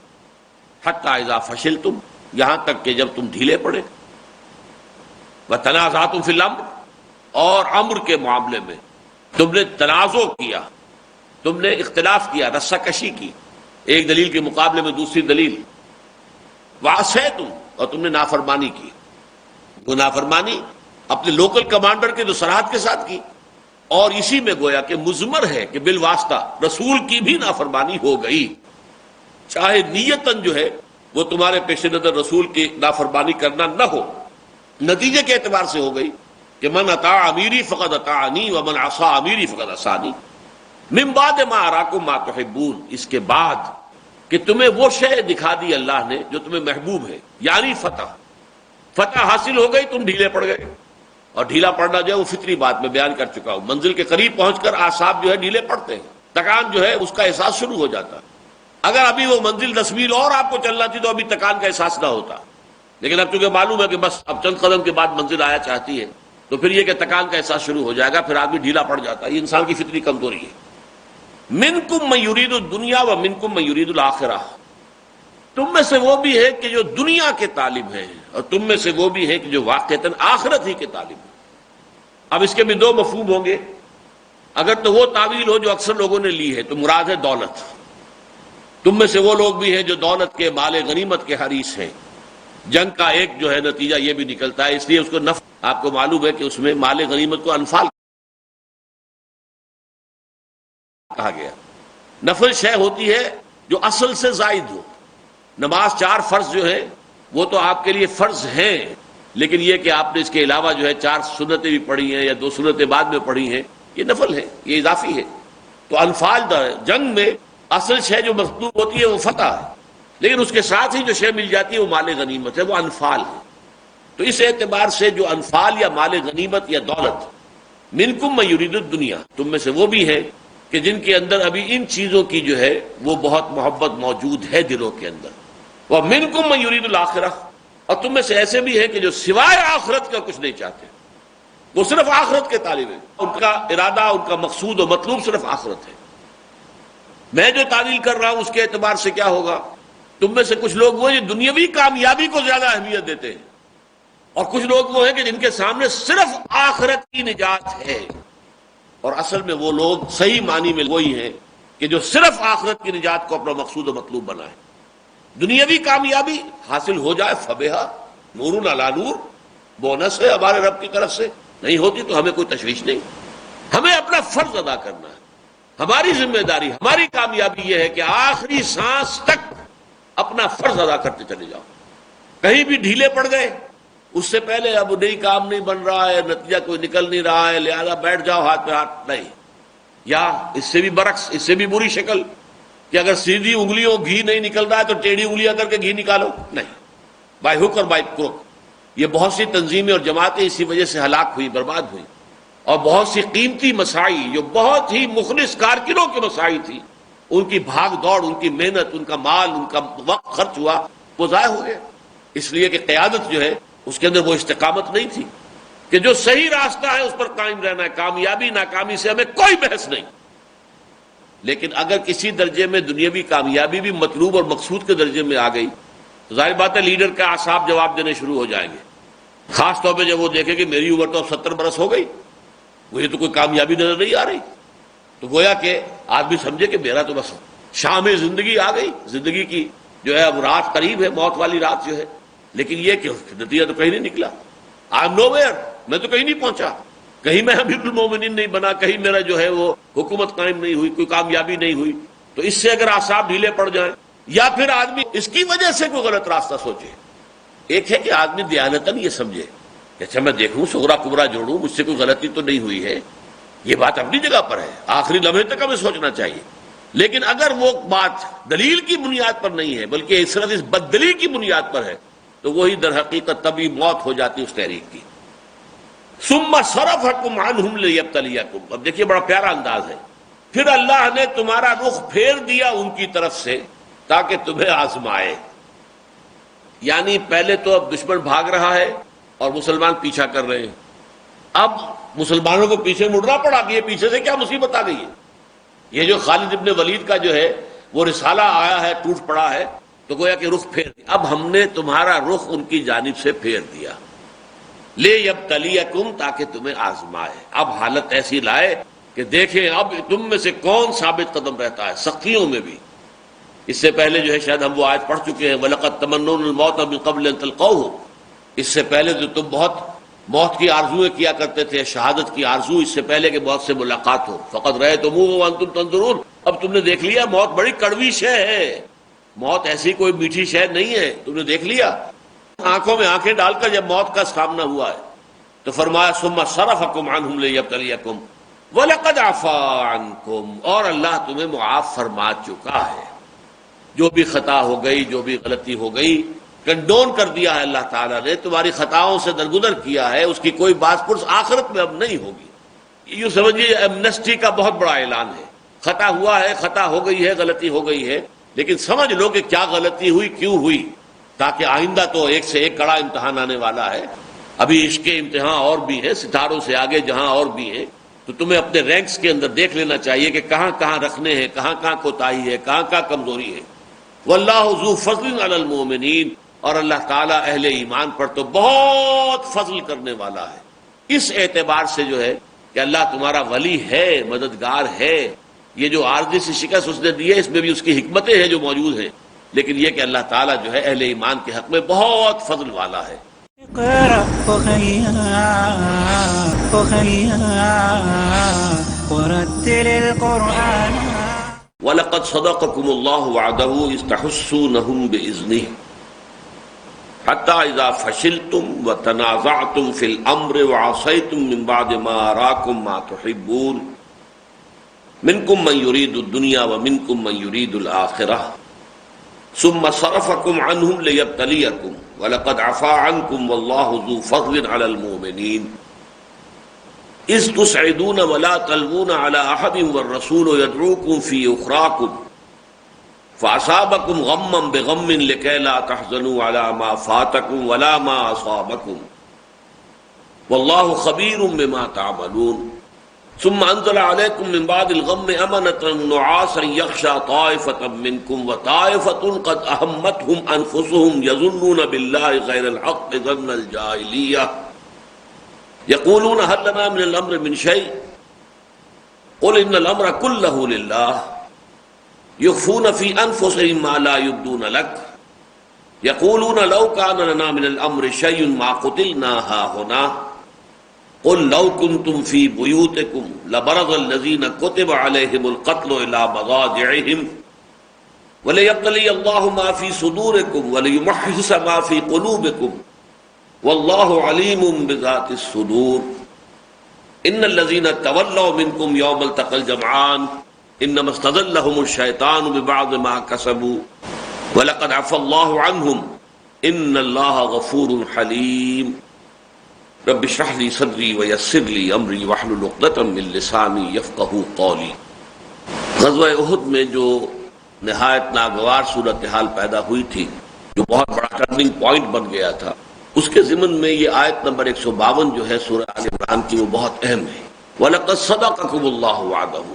حتی اذا فشلتم، یہاں تک کہ جب تم ڈھیلے پڑے، وتنازعتم فی الامر، اور امر کے معاملے میں تم نے تنازع کیا، تم نے اختلاف کیا، رسہ کشی کی، ایک دلیل کے مقابلے میں دوسری دلیل، وعصیتم، اور تم نے نافرمانی کی۔ وہ نافرمانی اپنے لوکل کمانڈر کے جو سرحد کے ساتھ کی، اور اسی میں گویا کہ مضمر ہے کہ بالواسطہ رسول کی بھی نافرمانی ہو گئی، چاہے نیتاً جو ہے وہ تمہارے پیش نظر رسول کی نافرمانی کرنا نہ ہو، نتیجے کے اعتبار سے ہو گئی کہ من اطاع امیری فقد اطاعنی ومن عصى امیری فقد عصانی۔ من بعد ما اراکم ما تحبون، اس کے بعد کہ تمہیں وہ شے دکھا دی اللہ نے جو تمہیں محبوب ہے، یعنی فتح حاصل ہو گئی، تم ڈھیلے پڑ گئے۔ اور ڈھیلا پڑنا جو ہے وہ فطری بات میں بیان کر چکا ہوں، منزل کے قریب پہنچ کر اعصاب جو ہے ڈھیلے پڑتے ہیں، تکان جو ہے اس کا احساس شروع ہو جاتا ہے۔ اگر ابھی وہ منزل 10 میل اور آپ کو چلنا تھی تو ابھی تکان کا احساس نہ ہوتا، لیکن اب چونکہ معلوم ہے کہ بس اب چند قدم کے بعد منزل آیا چاہتی ہے، تو پھر یہ کہ تکان کا احساس شروع ہو جائے گا، پھر آدمی ڈھیلا پڑ جاتا ہے۔ یہ انسان کی فطری کمزوری ہے۔ منکم من یرید الدنیا و منکم من یرید الآخرہ، تم میں سے وہ بھی ہے کہ جو دنیا کے طالب ہیں، اور تم میں سے وہ بھی ہے کہ جو واقعتاً آخرت ہی کے طالب ہیں۔ اب اس کے بھی دو مفہوم ہوں گے۔ اگر تو وہ تعویل ہو جو اکثر لوگوں نے لی ہے تو مراد ہے دولت، تم میں سے وہ لوگ بھی ہیں جو دولت کے، مال غنیمت کے حریص ہیں۔ جنگ کا ایک جو ہے نتیجہ یہ بھی نکلتا ہے، اس لیے اس کو نفل، آپ کو معلوم ہے کہ اس میں مال غنیمت کو انفال کہا گیا۔ نفل شے ہوتی ہے جو اصل سے زائد ہو۔ نماز 4 فرض جو ہے وہ تو آپ کے لیے فرض ہیں، لیکن یہ کہ آپ نے اس کے علاوہ جو ہے 4 سنتیں بھی پڑھی ہیں یا 2 سنتیں بعد میں پڑھی ہیں، یہ نفل ہے، یہ اضافی ہے۔ تو انفال جنگ میں اصل شے جو مطلوب ہوتی ہے وہ فتح ہے، لیکن اس کے ساتھ ہی جو شے مل جاتی ہے وہ مال غنیمت ہے، وہ انفال ہے۔ تو اس اعتبار سے جو انفال یا مال غنیمت یا دولت، منکم من یرید الدنیا، تم میں سے وہ بھی ہیں کہ جن کے اندر ابھی ان چیزوں کی جو ہے وہ بہت محبت موجود ہے دلوں کے اندر، ومنکم من یرید الآخرہ، اور تم میں سے ایسے بھی ہیں کہ جو سوائے آخرت کا کچھ نہیں چاہتے، وہ صرف آخرت کے طالب ہیں، ان کا ارادہ، ان کا مقصود و مطلوب صرف آخرت ہے۔ میں جو تعلیل کر رہا ہوں اس کے اعتبار سے کیا ہوگا، تم میں سے کچھ لوگ وہ ہیں جو دنیاوی کامیابی کو زیادہ اہمیت دیتے ہیں، اور کچھ لوگ وہ ہیں کہ جن کے سامنے صرف آخرت کی نجات ہے، اور اصل میں وہ لوگ صحیح معنی میں وہی ہیں کہ جو صرف آخرت کی نجات کو اپنا مقصود و مطلوب بنائیں۔ دنیاوی کامیابی حاصل ہو جائے فبہا، نور علی نور، بونس ہے ہمارے رب کی طرف سے، نہیں ہوتی تو ہمیں کوئی تشویش نہیں، ہمیں اپنا فرض ادا کرنا ہے، ہماری ذمہ داری، ہماری کامیابی یہ ہے کہ آخری سانس تک اپنا فرض ادا کرتے چلے جاؤ۔ کہیں بھی ڈھیلے پڑ گئے، اس سے پہلے اب نئی کام نہیں بن رہا ہے، نتیجہ کوئی نکل نہیں رہا ہے، لہذا بیٹھ جاؤ ہاتھ پہ ہاتھ، نہیں۔ یا اس سے بھی برعکس، اس سے بھی بری شکل کہ اگر سیدھی انگلیوں گھی نہیں نکل رہا ہے تو ٹیڑھی انگلیاں کر کے گھی نکالو، نہیں، بائی ہک اور بائی کروک۔ یہ بہت سی تنظیمیں اور جماعتیں اسی وجہ سے ہلاک ہوئی، برباد ہوئی، اور بہت سی قیمتی مساعی جو بہت ہی مخلص کارکنوں کی مساعی تھی، ان کی بھاگ دوڑ، ان کی محنت، ان کا مال، ان کا وقت خرچ ہوا، وہ ضائع ہو گیا، اس لیے کہ قیادت جو ہے اس کے اندر وہ استقامت نہیں تھی۔ کہ جو صحیح راستہ ہے اس پر قائم رہنا ہے، کامیابی ناکامی سے ہمیں کوئی بحث نہیں. لیکن اگر کسی درجے میں دنیاوی کامیابی بھی مطلوب اور مقصود کے درجے میں آ گئی تو ظاہر بات ہے لیڈر کا اعصاب جواب دینے شروع ہو جائیں گے، خاص طور پہ جب وہ دیکھے کہ میری عمر تو اب 70 برس ہو گئی، مجھے تو کوئی کامیابی نظر نہیں آ رہی. تو گویا کہ آدمی سمجھے کہ میرا تو بس شام زندگی آ گئی، زندگی کی جو ہے اب رات قریب ہے، موت والی رات جو ہے. لیکن یہ کہ نتیجہ تو کہیں نہیں نکلا. آئی ایم نو ویئر، میں تو کہیں نہیں پہنچا، کہیں میں امیر المومنین نہیں بنا، کہیں میرا جو ہے وہ حکومت قائم نہیں ہوئی، کوئی کامیابی نہیں ہوئی. تو اس سے اگر اعصاب ڈھیلے پڑ جائیں یا پھر آدمی اس کی وجہ سے کوئی غلط راستہ سوچے. ایک ہے کہ آدمی دیانتاً یہ سمجھے کہ اچھا میں دیکھوں صغرا کبرا جوڑوں، مجھ سے کوئی غلطی تو نہیں ہوئی ہے، یہ بات اپنی جگہ پر ہے، آخری لمحے تک ہمیں سوچنا چاہیے. لیکن اگر وہ بات دلیل کی بنیاد پر نہیں ہے بلکہ صرف اس بددلی کی بنیاد پر ہے تو وہی در حقیقت تبھی موت ہو جاتی اس تحریک کی. ثم صرفکم عنہم لیبتلیکم. اب دیکھیے بڑا پیارا انداز ہے. پھر اللہ نے تمہارا رخ پھیر دیا ان کی طرف سے تاکہ تمہیں آزمائے. یعنی پہلے تو اب دشمن بھاگ رہا ہے اور مسلمان پیچھا کر رہے ہیں. اب مسلمانوں کو پیچھے مڑنا پڑا کہ یہ پیچھے سے کیا مصیبت آ گئی ہے. یہ جو خالد ابن ولید کا جو ہے وہ رسالہ آیا ہے ٹوٹ پڑا ہے تو گویا کہ رخ پھیر دیا. اب ہم نے تمہارا رخ ان کی جانب سے پھیر دیا. لے یبتلیکم تاکہ تمہیں آزمائے. اب حالت ایسی لائے کہ دیکھیں اب تم میں سے کون ثابت قدم رہتا ہے سختیوں میں بھی. اس سے پہلے جو ہے شاید ہم وہ آیت پڑھ چکے ہیں وَلَقَدْ تَمَنُّونَ الْمَوْتَ مِن قَبْلِ أَن تَلْقَوْهُ. اس سے پہلے جو تم بہت موت کی آرزویں کیا کرتے تھے، شہادت کی آرزو، اس سے پہلے کہ موت سے ملاقات ہو. فَقَدْ رَأَيْتُمُوهُ وَأَنْتُمْ تَنظُرُونَ. اب تم نے دیکھ لیا موت بڑی کڑوی شے ہے، موت ایسی کوئی میٹھی شے نہیں ہے. تم نے دیکھ لیا آنکھوں میں آنکھیں ڈال کر جب موت کا سامنا ہوا ہے تو فرمایا ثُمَّ صَرَفَكُمْ عَنْهُمْ لِيَبْتَلِيَكُمْ وَلَقَدْ عَفَا عَنْكُمْ. اور اللہ تمہیں معاف فرما چکا ہے. جو بھی خطا ہو گئی، جو بھی غلطی ہو گئی، کنڈون کر دیا ہے اللہ تعالیٰ نے، تمہاری خطاؤں سے درگزر کیا ہے، اس کی کوئی باز پرس آخرت میں اب نہیں ہوگی. یوں سمجھیے ایمنسٹی کا بہت بڑا اعلان ہے. خطا ہوا ہے، خطا ہو گئی ہے، غلطی ہو گئی ہے، لیکن سمجھ لو کہ کیا غلطی ہوئی، کیوں ہوئی، تاکہ آئندہ تو ایک سے ایک کڑا امتحان آنے والا ہے. ابھی عشق کے امتحان اور بھی ہیں، ستاروں سے آگے جہاں اور بھی ہیں. تو تمہیں اپنے رینکس کے اندر دیکھ لینا چاہیے کہ کہاں کہاں رکھنے ہیں، کہاں کہاں کوتاہی ہے، کہاں کہاں کمزوری ہے. واللہ ذو فضل علی المؤمنین. اور اللہ تعالیٰ اہل ایمان پر تو بہت فضل کرنے والا ہے. اس اعتبار سے جو ہے کہ اللہ تمہارا ولی ہے، مددگار ہے. یہ جو عارضی سی شکست اس نے دی ہے اس میں بھی اس کی حکمتیں ہیں جو موجود ہیں، لیکن یہ کہ اللہ تعالیٰ جو ہے اہل ایمان کے حق میں بہت فضل والا ہے. اقرأ ورتل القرآن. وَلَقَدْ صَدَقَكُمُ اللَّهُ وَعْدَهُ إِذْ تَحُسُّونَهُم بِإِذْنِهِ حَتَّى إِذَا فَشِلْتُمْ وَتَنَازَعْتُمْ فِي الْأَمْرِ وَعَصَيْتُمْ مِنْ بَعْدِ مَا أَرَاكُمْ مَا تُحِبُّونَ مِنْكُمْ مَنْ يُرِيدُ الدُّنْيَا وَمِنْكُمْ مَنْ يُرِيدُ الْآخِرَةَ ثُمَّ صَرَفَكُمْ عَنْهُمْ لِيَبْتَلِيَكُمْ وَلَقَدْ عَفَا عَنْكُمْ وَاللَّهُ ذُو فَضْلٍ عَلَى الْمُؤْمِنِينَ إِذْ تُسْعِدُونَ وَلَا تَلْوُونَ عَلَى أَحَدٍ وَالرَّسُولُ يَدْعُوكُمْ فِي أُخْرَاكُمْ فَأَصَابَكُمْ غَمًّا بِغَمٍّ لِكَيْ لَا تَحْزَنُوا عَلَى مَا فَاتَكُمْ وَلَا مَا أَصَابَكُمْ وَاللَّهُ خَبِيرٌ بِمَا تَعْمَلُونَ ثُمَّ أَنزَلَ عَلَيْكُم مِّن بَعْدِ الْغَمِّ أَمَنَةً نُّعَاسًا يَغْشَىٰ طَائِفَةً مِّنكُمْ وَطَائِفَةٌ قَدْ أَهَمَّتْهُمْ أَنفُسُهُمْ يَظُنُّونَ بِاللَّهِ غَيْرَ الْحَقِّ ظَنَّ الْجَاهِلِيَّةِ يَقُولُونَ هَل لَّنَا مِنَ الْأَمْرِ مِن شَيْءٍ قُلْ إِنَّ الْأَمْرَ كُلَّهُ لِلَّهِ يُخْفُونَ فِي أَنفُسِهِم مَّا لَا يُبْدُونَ لَكَ يَقُولُونَ لَوْ كَانَ لَنَا مِنَ الْأَمْرِ شَيْءٌ مَّا قُتِلْنَا هَاهُنَا قُلْ لَوْ كُنتُمْ فِي بُيُوتِكُمْ لَبَرَزَ الَّذِينَ كُتِبَ عَلَيْهِمُ الْقَتْلُ إِلَىٰ مَضَاجِعِهِمْ وَلِيَبْتَلِيَ اللَّهُ مَا فِي صُدُورِكُمْ وَلِيُمَحِّصَ مَا فِي قُلُوبِكُمْ وَاللَّهُ عَلِيمٌ بِذَاتِ الصُّدُورِ إِنَّ الَّذِينَ تَوَلَّوْا مِنكُمْ يَوْمَ الْتَقَى الْجَمْعَانِ إِنَّمَا اسْتَزَلَّهُمُ الشَّيْطَانُ بِبَعْضِ مَا كَسَبُوا وَلَقَدْ عَفَا اللَّهُ عَنْهُمْ إِنَّ اللَّهَ غَفُورٌ حَلِيمٌ. رب اشرح لي صدري ويسر لي امري واحلل عقدة من لساني يفقهوا قولي. غزوہ احد میں جو نہایت ناگوار صورتحال پیدا ہوئی تھی، جو بہت بڑا ٹرننگ پوائنٹ بن گیا تھا، اس کے ضمن میں یہ آیت نمبر 152 جو ہے سورہ آل عمران کی، وہ بہت اہم ہے۔ وَلَقَدْ صَدَقَكُمُ اللَّهُ وَعْدَهُ،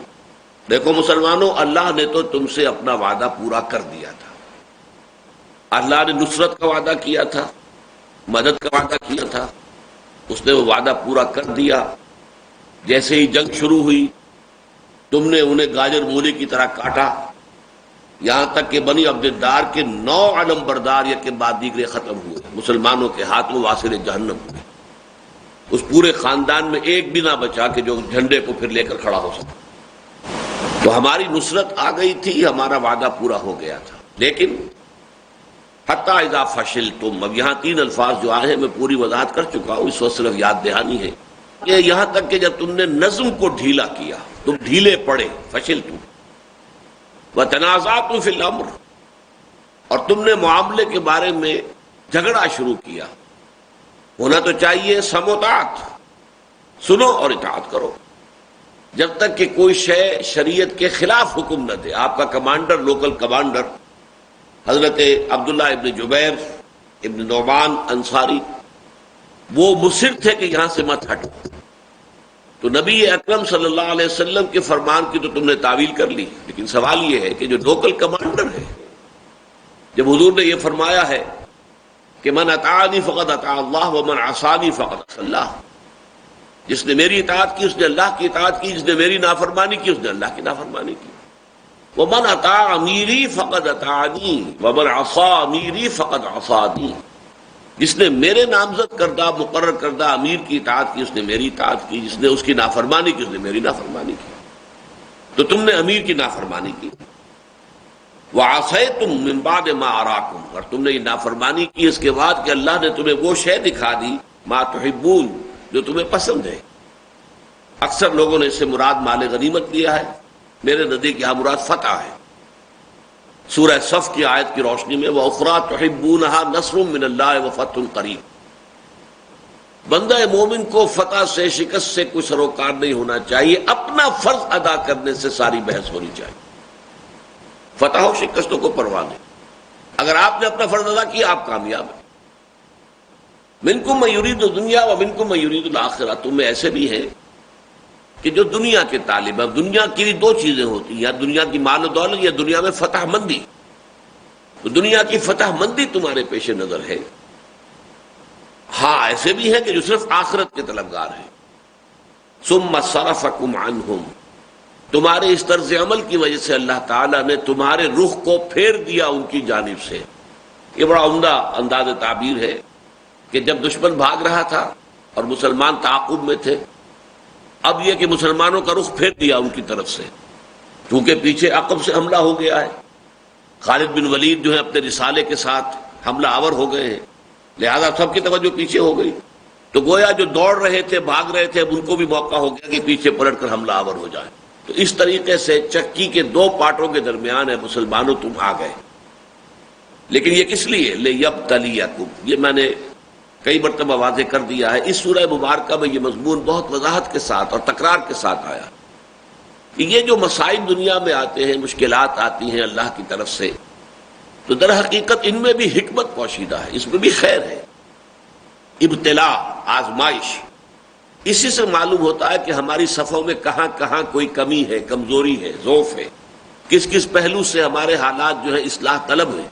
دیکھو مسلمانوں، اللہ نے تو تم سے اپنا وعدہ پورا کر دیا تھا۔ اللہ نے نصرت کا وعدہ کیا تھا، مدد کا وعدہ کیا تھا، اس نے وہ وعدہ پورا کر دیا۔ جیسے ہی جنگ شروع ہوئی تم نے انہیں گاجر مولی کی طرح کاٹا، یہاں تک کہ بنی عبد الدار کے 9 علم بردار یک کے بعد دیگرے ختم ہوئے، مسلمانوں کے ہاتھ میں واصل جہنم ہوئے۔ اس پورے خاندان میں ایک بھی نہ بچا کہ جو جھنڈے کو پھر لے کر کھڑا ہو سکے۔ تو ہماری نصرت آ گئی تھی، ہمارا وعدہ پورا ہو گیا تھا۔ لیکن حتی اذا فشلتم، اب یہاں 3 الفاظ جو آئے ہیں میں پوری وضاحت کر چکا ہوں، اس وقت صرف یاد دہانی ہے کہ یہاں تک کہ جب تم نے نظم کو ڈھیلا کیا، تم ڈھیلے پڑے، فشلتم وتنازعتم فی الامر، اور تم نے معاملے کے بارے میں جھگڑا شروع کیا۔ ہونا تو چاہیے سم و طاعت، سنو اور اطاعت کرو، جب تک کہ کوئی شے شریعت کے خلاف حکم نہ دے۔ آپ کا کمانڈر، لوکل کمانڈر حضرت عبداللہ ابن جبیر ابن نعمان انصاری، وہ مصر تھے کہ یہاں سے مت ہٹو، تو نبی اکرم صلی اللہ علیہ وسلم کے فرمان کی تو تم نے تعویل کر لی۔ لیکن سوال یہ ہے کہ جو لوکل کمانڈر ہے، جب حضور نے یہ فرمایا ہے کہ من اطاعنی فقد اطاع اللہ ومن عصانی فقد عصى اللہ، جس نے میری اطاعت کی اس نے اللہ کی اطاعت کی، جس نے میری نافرمانی کی اس نے اللہ کی نافرمانی کی۔ ومن اطاع امیری فقد اطاعنی ومن عصى امیری فقد عصانی، جس نے میرے نامزد کردہ مقرر کردہ امیر کی اطاعت کی اس نے میری اطاعت کی، جس نے اس کی نافرمانی کی اس نے میری نافرمانی کی۔ تو تم نے امیر کی نافرمانی کی۔ وَعَصَيْتُم مِّن بَعْدِ مَا أَرَاكُمْ، اور تم نے یہ نافرمانی کی اس کے بعد کہ اللہ نے تمہیں وہ شے دکھا دی ما تحبون، جو تمہیں پسند ہے۔ اکثر لوگوں نے اس سے مراد مال غنیمت لیا ہے، میرے نزدیک یہاں مراد فتح ہے۔ سورہ صف کی آیت کی روشنی میں وَأُخْرَىٰ تُحِبُّونَهَا نَصْرٌ مِّنَ اللَّهِ وَفَتْحٌ قَرِيبٌ، بندہ مومن کو فتح سے، شکست سے کوئی سروکار نہیں ہونا چاہیے، اپنا فرض ادا کرنے سے ساری بحث ہونی چاہیے۔ فتح و شکستوں کو پرواہ نہیں، اگر آپ نے اپنا فرض ادا کیا آپ کامیاب ہیں۔ منکم من یرید الدنیا ومنکم من یرید الآخرہ، تم میں ایسے بھی ہیں کہ جو دنیا کے طالب ہیں۔ دنیا کی بھی 2 چیزیں ہوتی ہیں، یا دنیا کی مال و دولت یا دنیا میں فتح مندی۔ تو دنیا کی فتح مندی تمہارے پیش نظر ہے۔ ہاں ایسے بھی ہیں کہ جو صرف آخرت کے طلبگار ہیں۔ ثم صرفکم عنہم، تمہارے اس طرز عمل کی وجہ سے اللہ تعالیٰ نے تمہارے رخ کو پھیر دیا ان کی جانب سے۔ یہ بڑا عمدہ انداز تعبیر ہے کہ جب دشمن بھاگ رہا تھا اور مسلمان تعاقب میں تھے، اب یہ کہ مسلمانوں کا رخ پھیر دیا ان کی طرف سے، کیونکہ پیچھے عقب سے حملہ ہو گیا ہے۔ خالد بن ولید جو ہے اپنے رسالے کے ساتھ حملہ آور ہو گئے ہیں، لہذا سب کی توجہ پیچھے ہو گئی، تو گویا جو دوڑ رہے تھے، بھاگ رہے تھے، اب ان کو بھی موقع ہو گیا کہ پیچھے پلٹ کر حملہ آور ہو جائے۔ تو اس طریقے سے چکی کے 2 پارٹوں کے درمیان ہے، مسلمانوں تم آ گئے۔ لیکن یہ کس لیے؟ لِيَبْتَلِيَكُمْ، یہ میں نے کئی مرتبہ واضح کر دیا ہے۔ اس سورہ مبارکہ میں یہ مضمون بہت وضاحت کے ساتھ اور تکرار کے ساتھ آیا کہ یہ جو مسائل دنیا میں آتے ہیں، مشکلات آتی ہیں اللہ کی طرف سے، تو در حقیقت ان میں بھی حکمت پوشیدہ ہے، اس میں بھی خیر ہے۔ ابتلا، آزمائش، اسی سے معلوم ہوتا ہے کہ ہماری صفوں میں کہاں کہاں کوئی کمی ہے، کمزوری ہے، ضعف ہے، کس کس پہلو سے ہمارے حالات جو ہے اصلاح طلب ہیں۔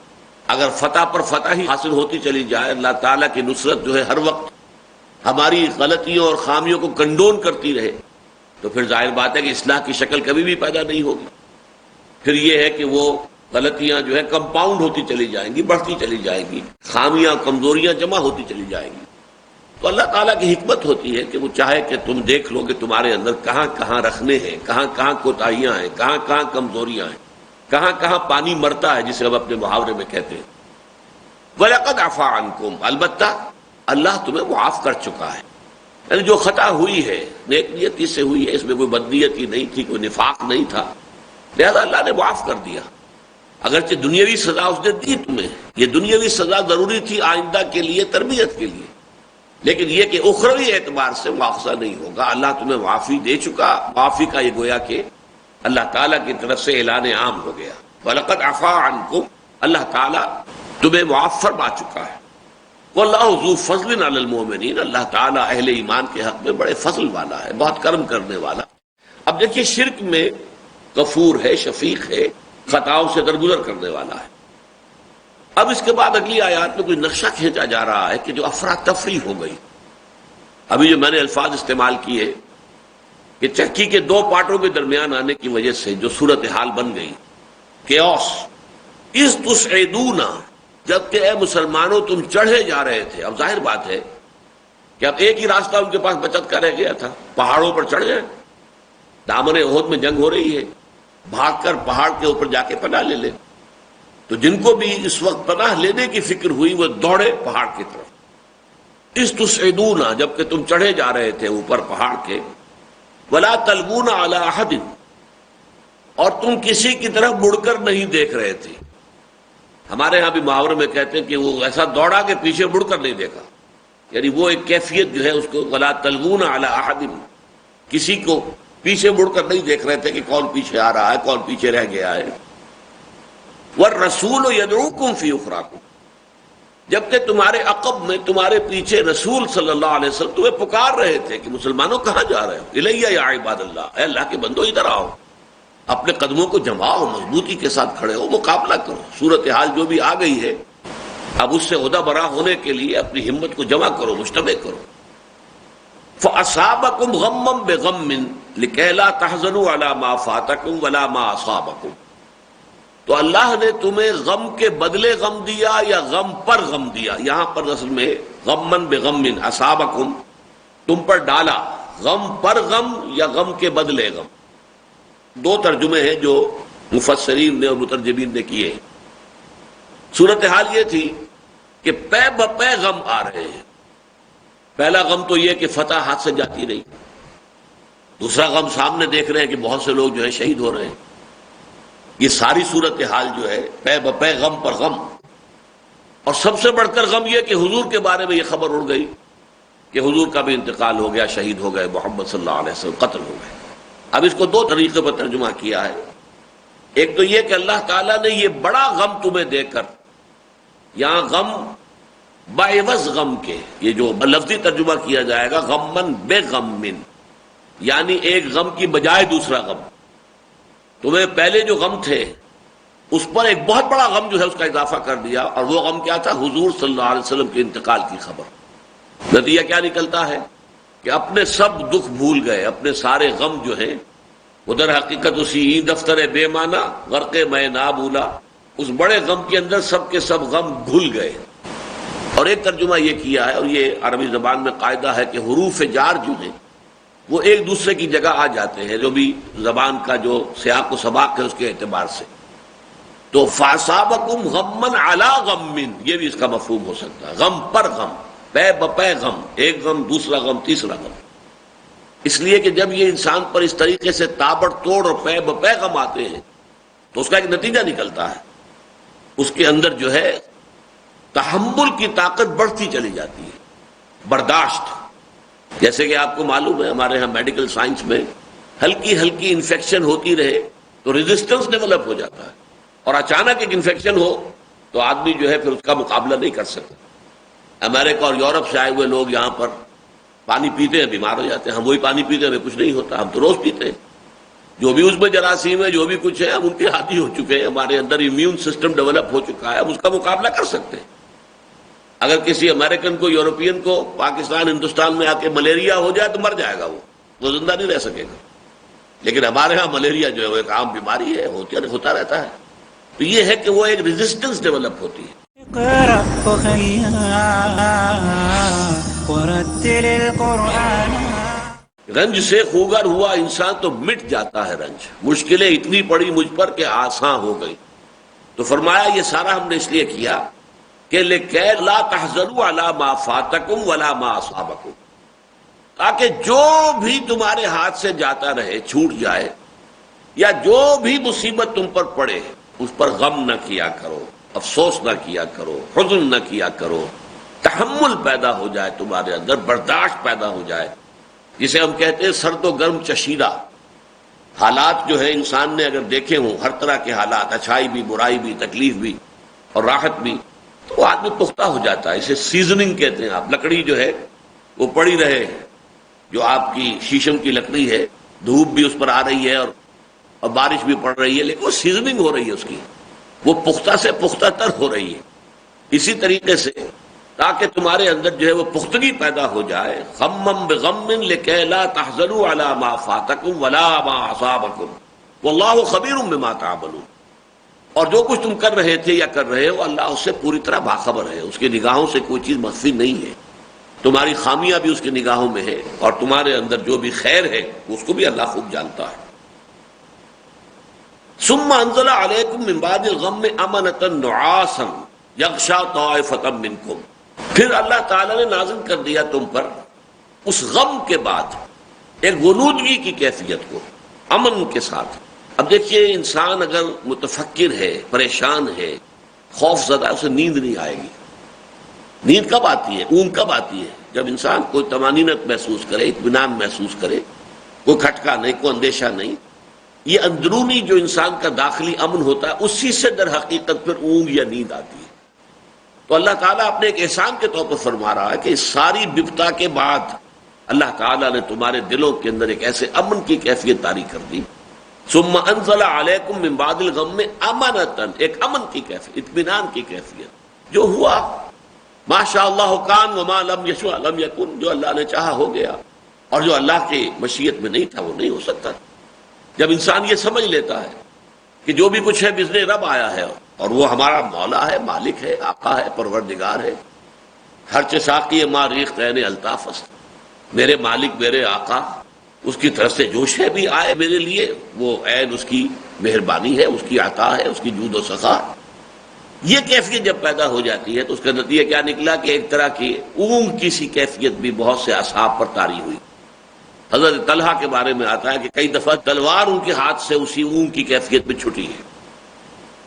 اگر فتح پر فتح ہی حاصل ہوتی چلی جائے، اللہ تعالیٰ کی نصرت جو ہے ہر وقت ہماری غلطیوں اور خامیوں کو کنڈون کرتی رہے، تو پھر ظاہر بات ہے کہ اصلاح کی شکل کبھی بھی پیدا نہیں ہوگی۔ پھر یہ ہے کہ وہ غلطیاں جو ہے کمپاؤنڈ ہوتی چلی جائیں گی، بڑھتی چلی جائیں گی، خامیاں کمزوریاں جمع ہوتی چلی جائیں گی۔ تو اللہ تعالیٰ کی حکمت ہوتی ہے کہ وہ چاہے کہ تم دیکھ لو کہ تمہارے اندر کہاں کہاں رکھنے ہیں، کہاں کہاں کوتاہیاں ہیں، کہاں کہاں کمزوریاں ہیں، کہاں کہاں پانی مرتا ہے، جسے ہم اپنے محاورے میں کہتے ہیں۔ وَلَقَدْ عَفَا عَنْكُمْ، البتہ اللہ تمہیں معاف کر چکا ہے۔ یعنی جو خطا ہوئی ہے نیک نیتی سے ہوئی ہے، اس میں کوئی بدنیتی نہیں تھی، کوئی نفاق نہیں تھا، لہذا اللہ نے معاف کر دیا۔ اگرچہ دنیاوی سزا اس نے دی تمہیں، یہ دنیاوی سزا ضروری تھی آئندہ کے لیے، تربیت کے لیے، لیکن یہ کہ اخروی اعتبار سے مواخذہ نہیں ہوگا۔ اللہ تمہیں معافی دے چکا، معافی کا یہ گویا کہ اللہ تعالیٰ کی طرف سے اعلان عام ہو گیا۔ وَلَقَدْ عَفَا عَنْكُمْ، اللہ تعالیٰ تمہیں معاف فرما چکا ہے۔ واللہ ذو فضل علی المؤمنین، اللہ تعالیٰ اہل ایمان کے حق میں بڑے فضل والا ہے، بہت کرم کرنے والا۔ اب دیکھیے شرک میں غفور ہے، شفیق ہے، خطاؤں سے درگزر کرنے والا ہے۔ اب اس کے بعد اگلی آیات میں کوئی نقشہ کھینچا جا رہا ہے کہ جو افراتفری ہو گئی۔ ابھی جو میں نے الفاظ استعمال کیے کہ چکی کے دو پارٹوں کے درمیان آنے کی وجہ سے جو صورتحال بن گئی، کیوس، اس تسعدون، جبکہ اے مسلمانوں تم چڑھے جا رہے تھے۔ اب ظاہر بات ہے کہ اب ایک ہی راستہ ان کے پاس بچت کا رہ گیا تھا، پہاڑوں پر چڑھ گئے، دامن احد میں جنگ ہو رہی ہے، بھاگ کر پہاڑ کے اوپر جا کے پناہ لے لیں۔ تو جن کو بھی اس وقت پناہ لینے کی فکر ہوئی وہ دوڑے پہاڑ کی طرف۔ اس تسعدون، جبکہ تم چڑھے جا رہے تھے اوپر پہاڑ کے، ولا تلوون علی احد، اور تم کسی کی طرف مڑ کر نہیں دیکھ رہے تھے۔ ہمارے ہاں بھی محاورے میں کہتے ہیں کہ وہ ایسا دوڑا کہ پیچھے مڑ کر نہیں دیکھا، یعنی وہ ایک کیفیت جو ہے اس کو ولا تلوون علی احد، کسی کو پیچھے مڑ کر نہیں دیکھ رہے تھے کہ کون پیچھے آ رہا ہے، کون پیچھے رہ گیا ہے۔ والرسول یدعوکم فی اخراکم، جبکہ تمہارے عقب میں تمہارے پیچھے رسول صلی اللہ علیہ وسلم تمہیں پکار رہے تھے کہ مسلمانوں کہاں جا رہے ہو، الیہ یا عباد اللہ، اے اللہ کے بندو ادھر آؤ، اپنے قدموں کو جماؤ، مضبوطی کے ساتھ کھڑے ہو، مقابلہ کرو، صورتحال جو بھی آ گئی ہے اب اس سے عہدہ برا ہونے کے لیے اپنی ہمت کو جمع کرو، مجتمع کرو۔ فَأَصَابَكُمْ غَمًّا بِغَمٍّ لِكَيْ لَا تَحْزَنُوا عَلَى مَا فَاتَكُمْ وَلَا مَا أَصَابَكُمْ، تو اللہ نے تمہیں غم کے بدلے غم دیا یا غم پر غم دیا۔ یہاں پر اصل میں غمًا بِغَمٍ، أَصَابَكُمْ تم پر ڈالا، غم پر غم یا غم کے بدلے غم، دو ترجمے ہیں جو مفسرین نے اور مترجمین نے کیے۔ صورتحال یہ تھی کہ پے بپے غم آ رہے ہیں۔ پہلا غم تو یہ کہ فتح ہاتھ سے جاتی رہی، دوسرا غم سامنے دیکھ رہے ہیں کہ بہت سے لوگ جو ہے شہید ہو رہے ہیں۔ یہ ساری صورتحال جو ہے پے بپے غم پر غم، اور سب سے بڑھ کر غم یہ کہ حضور کے بارے میں یہ خبر اڑ گئی کہ حضور کا بھی انتقال ہو گیا، شہید ہو گئے، محمد صلی اللہ علیہ وسلم قتل ہو گئے۔ اب اس کو دو طریقے پر ترجمہ کیا ہے۔ ایک تو یہ کہ اللہ تعالیٰ نے یہ بڑا غم تمہیں دے کر، یہاں غم بعوض غم کے، یہ جو لفظی ترجمہ کیا جائے گا غمن بے غمن، یعنی ایک غم کی بجائے دوسرا غم، تمہیں پہلے جو غم تھے اس پر ایک بہت بڑا غم جو ہے اس کا اضافہ کر دیا، اور وہ غم کیا تھا؟ حضور صلی اللہ علیہ وسلم کے انتقال کی خبر۔ نتیجہ کیا نکلتا ہے کہ اپنے سب دکھ بھول گئے، اپنے سارے غم جو ہیں وہ در حقیقت اسی دفتر بے معنی غرق میں نہ بھولا، اس بڑے غم کے اندر سب کے سب غم گھل گئے۔ اور ایک ترجمہ یہ کیا ہے، اور یہ عربی زبان میں قاعدہ ہے کہ حروف جار جو ہیں وہ ایک دوسرے کی جگہ آ جاتے ہیں، جو بھی زبان کا جو سیاق و سباق ہے اس کے اعتبار سے۔ تو فَأَصَابَكُمْ غَمًّا عَلَىٰ غَمٍّ، یہ بھی اس کا مفہوم ہو سکتا ہے، غم پر غم، پے بپے غم، ایک غم دوسرا غم تیسرا غم۔ اس لیے کہ جب یہ انسان پر اس طریقے سے تابڑ توڑ اور پے بپے غم آتے ہیں تو اس کا ایک نتیجہ نکلتا ہے، اس کے اندر جو ہے تحمل کی طاقت بڑھتی چلی جاتی ہے، برداشت۔ جیسے کہ آپ کو معلوم ہے ہمارے ہاں میڈیکل سائنس میں ہلکی ہلکی انفیکشن ہوتی رہے تو ریزسٹنس ڈیولپ ہو جاتا ہے، اور اچانک ایک انفیکشن ہو تو آدمی جو ہے پھر اس کا مقابلہ نہیں کر سکتا۔ امریکہ اور یورپ سے آئے ہوئے لوگ یہاں پر پانی پیتے ہیں، بیمار ہو جاتے ہیں، ہم وہی پانی پیتے ہیں، ہمیں کچھ نہیں ہوتا، ہم تو روز پیتے ہیں۔ جو بھی اس میں جراثیم ہے، جو بھی کچھ ہے، ہم ان کے عادی ہو چکے ہیں، ہمارے اندر امیون سسٹم ڈیولپ ہو چکا ہے، ہم اس کا مقابلہ کر سکتے ہیں۔ اگر کسی امریکن کو، یورپین کو پاکستان ہندوستان میں آ کے ملیریا ہو جائے تو مر جائے گا، وہ زندہ نہیں رہ سکے گا۔ لیکن ہمارے ہاں ملیریا جو ہے وہ ایک عام بیماری ہے، ہوتا رہتا ہے، تو یہ ہے کہ وہ ایک ریزسٹنس ڈیولپ ہوتی ہے۔ اقرأ ورتل القرآن۔ رنج سے خوگر ہوا انسان تو مٹ جاتا ہے رنج، مشکلیں اتنی پڑی مجھ پر کہ آسان ہو گئی۔ تو فرمایا یہ سارا ہم نے اس لیے کیا کہ لِكَيْ لَا تَحْزَنُوا عَلَىٰ مَا فَاتَكُمْ وَلَا مَا أَصَابَكُمْ، تاکہ جو بھی تمہارے ہاتھ سے جاتا رہے، چھوٹ جائے، یا جو بھی مصیبت تم پر پڑے اس پر غم نہ کیا کرو، افسوس نہ کیا کرو، حزن نہ کیا کرو، تحمل پیدا ہو جائے تمہارے اندر، برداشت پیدا ہو جائے، جسے ہم کہتے ہیں سرد و گرم چشیدہ۔ حالات جو ہے انسان نے اگر دیکھے ہوں، ہر طرح کے حالات، اچھائی بھی، برائی بھی، تکلیف بھی اور راحت بھی، تو وہ آدمی پختہ ہو جاتا ہے. اسے سیزننگ کہتے ہیں. آپ لکڑی جو ہے وہ پڑی رہے، جو آپ کی شیشم کی لکڑی ہے، دھوپ بھی اس پر آ رہی ہے اور بارش بھی پڑ رہی ہے، لیکن وہ سیزننگ ہو رہی ہے اس کی، وہ پختہ سے پختہ تر ہو رہی ہے. اسی طریقے سے تاکہ تمہارے اندر جو ہے وہ پختگی پیدا ہو جائے. غمم بغم لکے لا تحزنوا علی ما فاتکم ولا ما اصابکم واللہ خبیر بما تعملون. اور جو کچھ تم کر رہے تھے یا کر رہے ہو، اللہ اس سے پوری طرح باخبر ہے. اس کی نگاہوں سے کوئی چیز مخفی نہیں ہے. تمہاری خامیاں بھی اس کی نگاہوں میں ہے، اور تمہارے اندر جو بھی خیر ہے اس کو بھی اللہ خوب جانتا ہے. ثم انزل علیکم من بعد الغم امنۃ نعاسا یغشی طائفۃ منکم. پھر اللہ تعالیٰ نے نازل کر دیا تم پر اس غم کے بعد ایک غنودگی کی کیفیت کو، امن کے ساتھ. اب دیکھیے، انسان اگر متفکر ہے، پریشان ہے، خوف زدہ، اسے نیند نہیں آئے گی. نیند کب آتی ہے؟ اونگ کب آتی ہے؟ جب انسان کوئی طمانینت محسوس کرے، اطمینان محسوس کرے، کوئی کھٹکا نہیں، کوئی اندیشہ نہیں. یہ اندرونی جو انسان کا داخلی امن ہوتا ہے، اسی سے در حقیقت پھر اونگ یا نیند آتی ہے. تو اللہ تعالیٰ اپنے ایک احسان کے طور پر فرما رہا ہے کہ اس ساری بپتا کے بعد اللہ تعالیٰ نے تمہارے دلوں کے اندر ایک ایسے امن کی کیفیت طاری کر دی. ثم انزل علیکم من بعد الغم امنۃ، ایک امن کی کیفیت، اطمینان کی کیفیت. جو ہوا ما شاء اللہ کان وما لم یشاء لم یکن، جو اللہ نے چاہا ہو گیا، اور جو اللہ کی مشیت میں نہیں تھا وہ نہیں ہو سکتا. جب انسان یہ سمجھ لیتا ہے کہ جو بھی کچھ ہے بإذن رب آیا ہے، اور وہ ہمارا مولا ہے، مالک ہے، آقا ہے، پروردگار ہے. ہر ساقی ما ریخت عین الطاف است، میرے مالک، میرے آقا، اس کی طرف سے جو شے بھی آئے میرے لیے وہ عین اس کی مہربانی ہے، اس کی عطا ہے، اس کی جود و سخا. یہ کیفیت جب پیدا ہو جاتی ہے تو اس کا نتیجہ کیا نکلا کہ ایک طرح کی اونگ کی سی کیفیت بھی بہت سے اصحاب پر طاری ہوئی. حضرت طلحہ کے بارے میں آتا ہے کہ کئی دفعہ تلوار ان کے ہاتھ سے اسی اونگ کی کیفیت میں چھٹی ہے.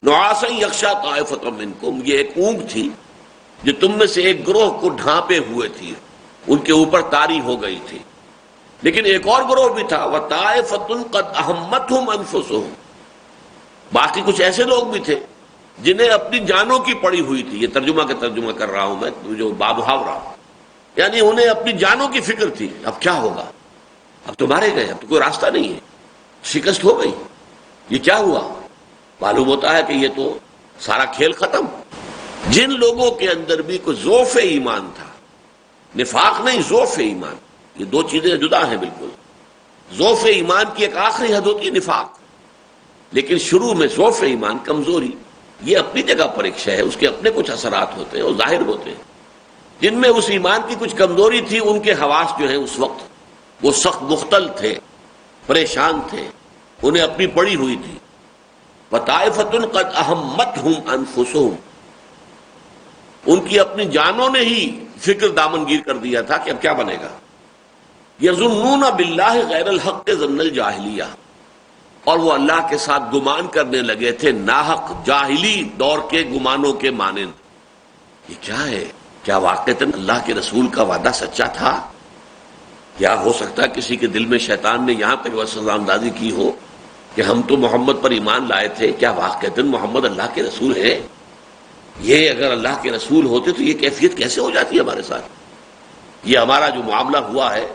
نعاسا یغشی طائفۃ منکم، یہ ایک اونگ تھی جو تم میں سے ایک گروہ کو ڈھانپے ہوئے تھی، ان کے اوپر طاری ہو گئی تھی. لیکن ایک اور گروہ بھی تھا، وطائفۃ قد اہمتہم انفسہم، باقی کچھ ایسے لوگ بھی تھے جنہیں اپنی جانوں کی پڑی ہوئی تھی. یہ ترجمہ کا ترجمہ کر رہا ہوں میں، جو بابحاورہ، یعنی انہیں اپنی جانوں کی فکر تھی. اب کیا ہوگا؟ اب تو مارے گئے، اب تو کوئی راستہ نہیں ہے، شکست ہو گئی، یہ کیا ہوا؟ معلوم ہوتا ہے کہ یہ تو سارا کھیل ختم. جن لوگوں کے اندر بھی کوئی ضعف ایمان تھا، نفاق نہیں، ضعف ایمان، یہ دو چیزیں جدا ہیں بالکل. ضعف ایمان کی ایک آخری حد ہوتی ہے نفاق، لیکن شروع میں ضعف ایمان، کمزوری، یہ اپنی جگہ پر ایک شے ہے، اس کے اپنے کچھ اثرات ہوتے ہیں اور ظاہر ہوتے ہیں. جن میں اس ایمان کی کچھ کمزوری تھی، ان کے حواس جو ہیں اس وقت وہ سخت مختل تھے، پریشان تھے، انہیں اپنی پڑی ہوئی تھی. وطائفۃ قد اہمتہم انفسہم، ان کی اپنی جانوں نے ہی فکر دامنگیر کر دیا تھا کہ اب کیا بنے گا. یظنون باللہ غیر الحق ظن الجاہلیہ، اور وہ اللہ کے ساتھ گمان کرنے لگے تھے ناحق جاہلی دور کے گمانوں کے مانند. یہ کیا ہے؟ کیا واقعتاً اللہ کے رسول کا وعدہ سچا تھا؟ یا ہو سکتا ہے کسی کے دل میں شیطان نے یہاں پہ وسوسہ اندازی کی ہو کہ ہم تو محمد پر ایمان لائے تھے، کیا واقعتاً محمد اللہ کے رسول ہے؟ یہ اگر اللہ کے رسول ہوتے تو یہ کیفیت کیسے ہو جاتی ہے ہمارے ساتھ؟ یہ ہمارا جو معاملہ ہوا ہے،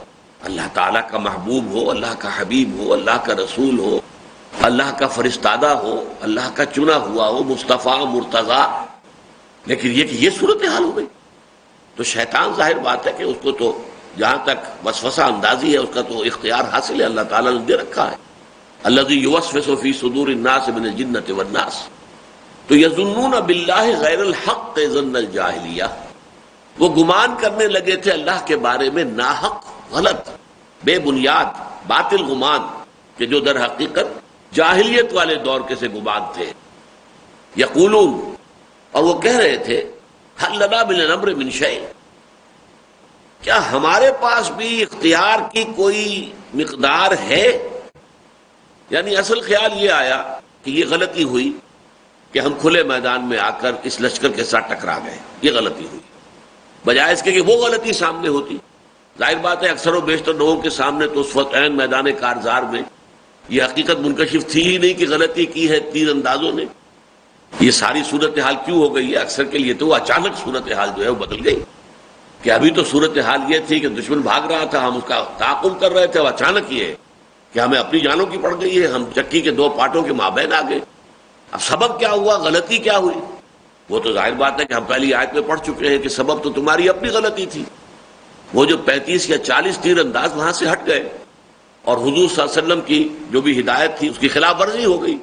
اللہ تعالیٰ کا محبوب ہو، اللہ کا حبیب ہو، اللہ کا رسول ہو، اللہ کا فرستادہ ہو، اللہ کا چنا ہوا ہو، مصطفیٰ مرتضیٰ، لیکن یہ کہ یہ صورتحال ہو گئی. تو شیطان ظاہر بات ہے کہ اس کو تو جہاں تک وسوسہ اندازی ہے اس کا تو اختیار حاصل ہے، اللہ تعالیٰ نے دے رکھا ہے. الذی یوسوس فی صدور الناس من الجنۃ والناس. تو یظنون باللہ غیر الحق ظن الجاہلیہ، وہ گمان کرنے لگے تھے اللہ کے بارے میں ناحق، غلط، بے بنیاد، باطل گمان، کہ جو در حقیقت جاہلیت والے دور کے سے گمان تھے. یقولون، اور وہ کہہ رہے تھے، حل لنا من الامر من شیء، کیا ہمارے پاس بھی اختیار کی کوئی مقدار ہے؟ یعنی اصل خیال یہ آیا کہ یہ غلطی ہوئی کہ ہم کھلے میدان میں آ کر اس لشکر کے ساتھ ٹکرا گئے، یہ غلطی ہوئی. بجائے اس کے کہ وہ غلطی سامنے ہوتی. ظاہر بات ہے اکثر و بیشتر لوگوں کے سامنے تو اس وقت عین میدان کارزار میں یہ حقیقت منکشف تھی ہی نہیں کہ غلطی کی ہے تیر اندازوں نے. یہ ساری صورتحال کیوں ہو گئی ہے؟ اکثر کے لیے تو اچانک صورتحال جو ہے وہ بدل گئی کہ ابھی تو صورتحال یہ تھی کہ دشمن بھاگ رہا تھا، ہم اس کا تعاقب کر رہے تھے، اور اچانک یہ ہے کہ ہمیں اپنی جانوں کی پڑ گئی ہے، ہم چکی کے دو پارٹوں کے مابین آ گئے۔ اب سبب کیا ہوا، غلطی کیا ہوئی؟ وہ تو ظاہر بات ہے کہ ہم پہلی آیت میں پڑھ چکے ہیں کہ سبب تو تمہاری اپنی غلطی تھی۔ وہ جو 35 یا 40 تیر انداز وہاں سے ہٹ گئے، اور حضور صلی اللہ علیہ وسلم کی جو بھی ہدایت تھی اس کی خلاف ورزی ہو گئی۔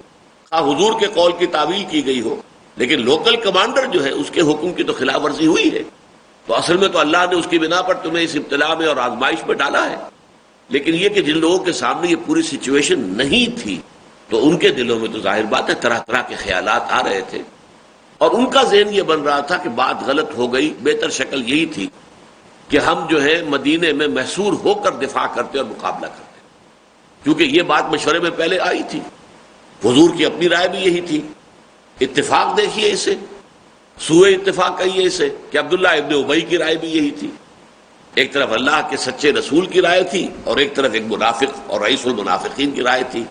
حضور کے قول کی تعویل کی گئی ہو، لیکن لوکل کمانڈر جو ہے اس کے حکم کی تو خلاف ورزی ہوئی ہے، تو اصل میں تو اللہ نے اس کی بنا پر تمہیں اس ابتلا میں اور آزمائش میں ڈالا ہے۔ لیکن یہ کہ جن لوگوں کے سامنے یہ پوری سچویشن نہیں تھی تو ان کے دلوں میں تو ظاہر بات ہے طرح طرح کے خیالات آ رہے تھے، اور ان کا ذہن یہ بن رہا تھا کہ بات غلط ہو گئی، بہتر شکل یہی تھی کہ ہم جو ہے مدینے میں محصور ہو کر دفاع کرتے اور مقابلہ کرتے، کیونکہ یہ بات مشورے میں پہلے آئی تھی، حضور کی اپنی رائے بھی یہی تھی۔ اتفاق دیکھیے اسے، سوئے اتفاق کہیے اسے کہ عبداللہ ابن ابی کی رائے بھی یہی تھی۔ ایک طرف اللہ کے سچے رسول کی رائے تھی، اور ایک طرف ایک منافق اور رئیس المنافقین کی رائے تھی،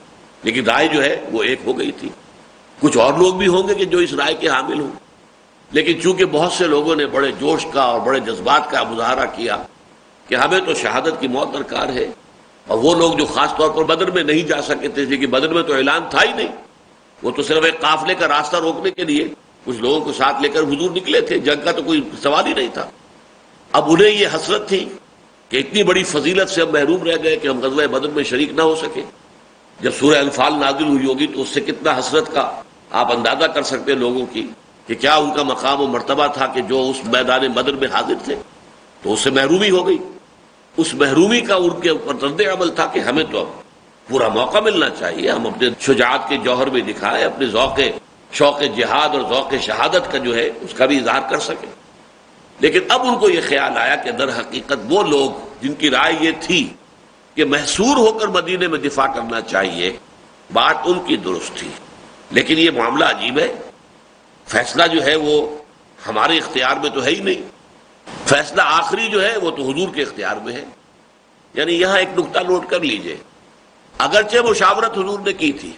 لیکن رائے جو ہے وہ ایک ہو گئی تھی۔ کچھ اور لوگ بھی ہوں گے کہ جو اس رائے کے حامل ہوں، لیکن چونکہ بہت سے لوگوں نے بڑے جوش کا اور بڑے جذبات کا مظاہرہ کیا کہ ہمیں تو شہادت کی موت درکار ہے، اور وہ لوگ جو خاص طور پر بدر میں نہیں جا سکے تھے، کیونکہ بدر میں تو اعلان تھا ہی نہیں، وہ تو صرف ایک قافلے کا راستہ روکنے کے لیے کچھ لوگوں کو ساتھ لے کر حضور نکلے تھے، جنگ کا تو کوئی سوال ہی نہیں تھا۔ اب انہیں یہ حسرت تھی کہ اتنی بڑی فضیلت سے ہم محروم رہ گئے کہ ہم غزوہ بدر میں شریک نہ ہو سکے۔ جب سورہ انفال نازل ہوئی ہوگی تو اس سے کتنا حسرت کا آپ اندازہ کر سکتے ہیں لوگوں کی کہ کیا ان کا مقام و مرتبہ تھا کہ جو اس میدان بدر میں حاضر تھے، تو اس سے محرومی ہو گئی۔ اس محرومی کا ان کے اوپر رد عمل تھا کہ ہمیں تو اب پورا موقع ملنا چاہیے، ہم اپنے شجاعت کے جوہر میں دکھائیں، اپنے شوق جہاد اور ذوق شہادت کا جو ہے اس کا بھی اظہار کر سکیں۔ لیکن اب ان کو یہ خیال آیا کہ در حقیقت وہ لوگ جن کی رائے یہ تھی کہ محصور ہو کر مدینے میں دفاع کرنا چاہیے، بات ان کی درست تھی، لیکن یہ معاملہ عجیب ہے، فیصلہ جو ہے وہ ہمارے اختیار میں تو ہے ہی نہیں، فیصلہ آخری جو ہے وہ تو حضور کے اختیار میں ہے۔ یعنی یہاں ایک نقطہ نوٹ کر لیجئے، اگرچہ مشاورت حضور نے کی تھی،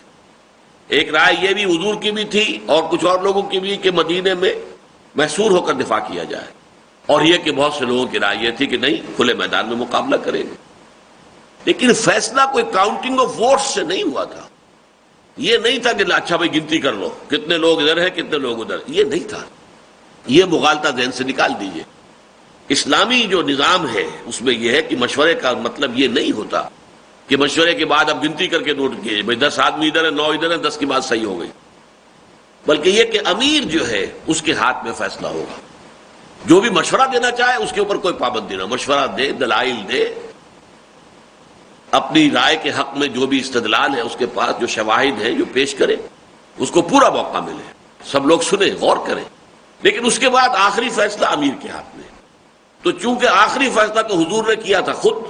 ایک رائے یہ بھی حضور کی بھی تھی اور کچھ اور لوگوں کی بھی کہ مدینے میں محصور ہو کر دفاع کیا جائے، اور یہ کہ بہت سے لوگوں کی رائے یہ تھی کہ نہیں، کھلے میدان میں مقابلہ کریں گے، لیکن فیصلہ کوئی کاؤنٹنگ آف ووٹس سے نہیں ہوا تھا۔ یہ نہیں تھا کہ اچھا بھائی گنتی کر لو کتنے لوگ ادھر ہیں کتنے لوگ ادھر، یہ نہیں تھا، یہ مغالطہ ذہن سے نکال دیجئے۔ اسلامی جو نظام ہے اس میں یہ ہے کہ مشورے کا مطلب یہ نہیں ہوتا کہ مشورے کے بعد اب گنتی کر کے نوٹ کیے بھائی 10 آدمی ادھر ہے 9 ادھر ہے 10 کی بات صحیح ہو گئی، بلکہ یہ کہ امیر جو ہے اس کے ہاتھ میں فیصلہ ہوگا، جو بھی مشورہ دینا چاہے اس کے اوپر کوئی پابندی نہ، مشورہ دے، دلائل دے، اپنی رائے کے حق میں جو بھی استدلال ہے اس کے پاس جو شواہد ہے جو پیش کرے، اس کو پورا موقع ملے، سب لوگ سنیں، غور کریں، لیکن اس کے بعد آخری فیصلہ امیر کے ہاتھ میں۔ تو چونکہ آخری فیصلہ تو حضور نے کیا تھا خود،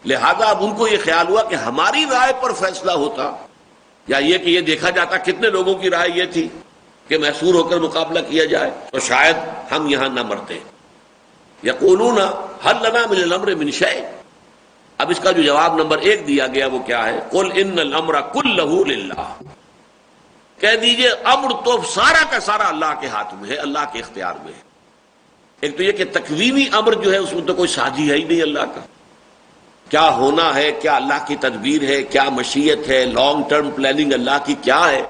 لہذا اب ان کو یہ خیال ہوا کہ ہماری رائے پر فیصلہ ہوتا، یا یہ کہ یہ دیکھا جاتا کتنے لوگوں کی رائے یہ تھی کہ محصور ہو کر مقابلہ کیا جائے، تو شاید ہم یہاں نہ مرتے۔ یقولون هل لنا من الامر من شیء، اب اس کا جو جواب نمبر 1 دیا گیا وہ کیا ہے؟ قل ان الامر كله للہ، کہہ دیجئے امر تو سارا کا سارا اللہ کے ہاتھ میں ہے، اللہ کے اختیار میں ہے۔ ایک تو یہ کہ تکوینی امر جو ہے اس میں تو کوئی سازی ہے ہی نہیں اللہ کا، کیا ہونا ہے، کیا اللہ کی تدبیر ہے، کیا مشیت ہے، لانگ ٹرم پلاننگ اللہ کی کیا ہے،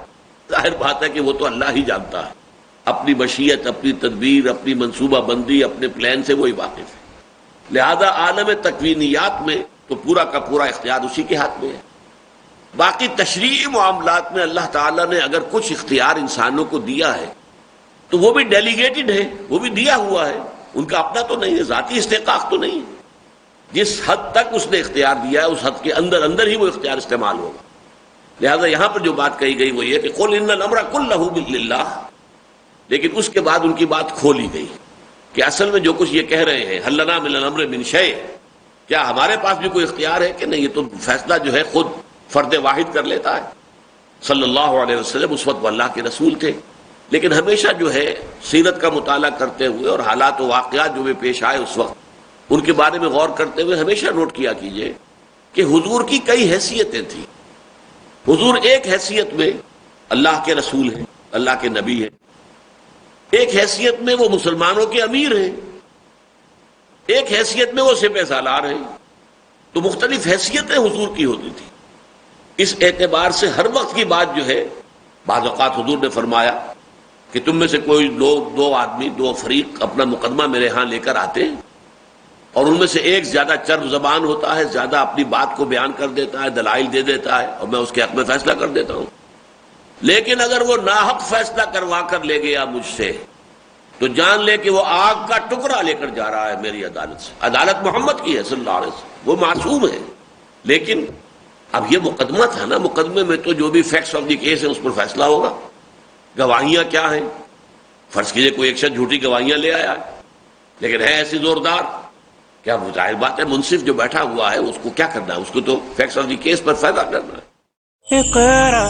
ظاہر بات ہے کہ وہ تو اللہ ہی جانتا ہے، اپنی مشیت، اپنی تدبیر، اپنی منصوبہ بندی، اپنے پلان سے وہی واقف ہے۔ لہذا عالم تکوینیات میں تو پورا کا پورا اختیار اسی کے ہاتھ میں ہے۔ باقی تشریعی معاملات میں اللہ تعالیٰ نے اگر کچھ اختیار انسانوں کو دیا ہے تو وہ بھی ڈیلیگیٹڈ ہے، وہ بھی دیا ہوا ہے، ان کا اپنا تو نہیں ہے، ذاتی استحقاق تو نہیں ہے۔ جس حد تک اس نے اختیار دیا ہے اس حد کے اندر اندر ہی وہ اختیار استعمال ہوگا۔ لہذا یہاں پر جو بات کہی گئی وہ یہ کہ قل ان الامر كله للہ، لیکن اس کے بعد ان کی بات کھولی گئی کہ اصل میں جو کچھ یہ کہہ رہے ہیں هل لنا من الامر من شیء، کیا ہمارے پاس بھی کوئی اختیار ہے کہ نہیں، یہ تو فیصلہ جو ہے خود فرد واحد کر لیتا ہے۔ صلی اللہ علیہ وسلم اس وقت وہ اللہ کے رسول تھے، لیکن ہمیشہ جو ہے سیرت کا مطالعہ کرتے ہوئے اور حالات و واقعات جو بھی پیش آئے اس وقت ان کے بارے میں غور کرتے ہوئے ہمیشہ نوٹ کیا کیجئے کہ حضور کی کئی حیثیتیں تھیں۔ حضور ایک حیثیت میں اللہ کے رسول ہیں، اللہ کے نبی ہیں، ایک حیثیت میں وہ مسلمانوں کے امیر ہیں، ایک حیثیت میں وہ سپہ سالار ہیں، تو مختلف حیثیتیں حضور کی ہوتی تھی۔ اس اعتبار سے ہر وقت کی بات جو ہے، بعض اوقات حضور نے فرمایا کہ تم میں سے کوئی لوگ، دو آدمی، دو فریق اپنا مقدمہ میرے ہاں لے کر آتے ہیں، اور ان میں سے ایک زیادہ چرب زبان ہوتا ہے، زیادہ اپنی بات کو بیان کر دیتا ہے، دلائل دے دیتا ہے، اور میں اس کے حق میں فیصلہ کر دیتا ہوں۔ لیکن اگر وہ ناحق فیصلہ کروا کر لے گیا مجھ سے، تو جان لے کہ وہ آگ کا ٹکڑا لے کر جا رہا ہے میری عدالت سے۔ عدالت محمد کی ہے صلی اللہ علیہ وسلم، وہ معصوم ہے۔ لیکن اب یہ مقدمہ تھا نا، مقدمے میں تو جو بھی فیکٹس آف دی کیس ہے اس پر فیصلہ ہوگا۔ گواہیاں کیا ہیں؟ فرض کیجئے کوئی ایک شخص جھوٹی گواہیاں لے آیا ہے، لیکن ہے ایسی زوردار، کیا ظاہر بات ہے منصف جو بیٹھا ہوا ہے اس کو کیا کرنا ہے؟ اس کو تو فیکٹس آف دی کیس پر فیصلہ کرنا ہے۔ اقرأ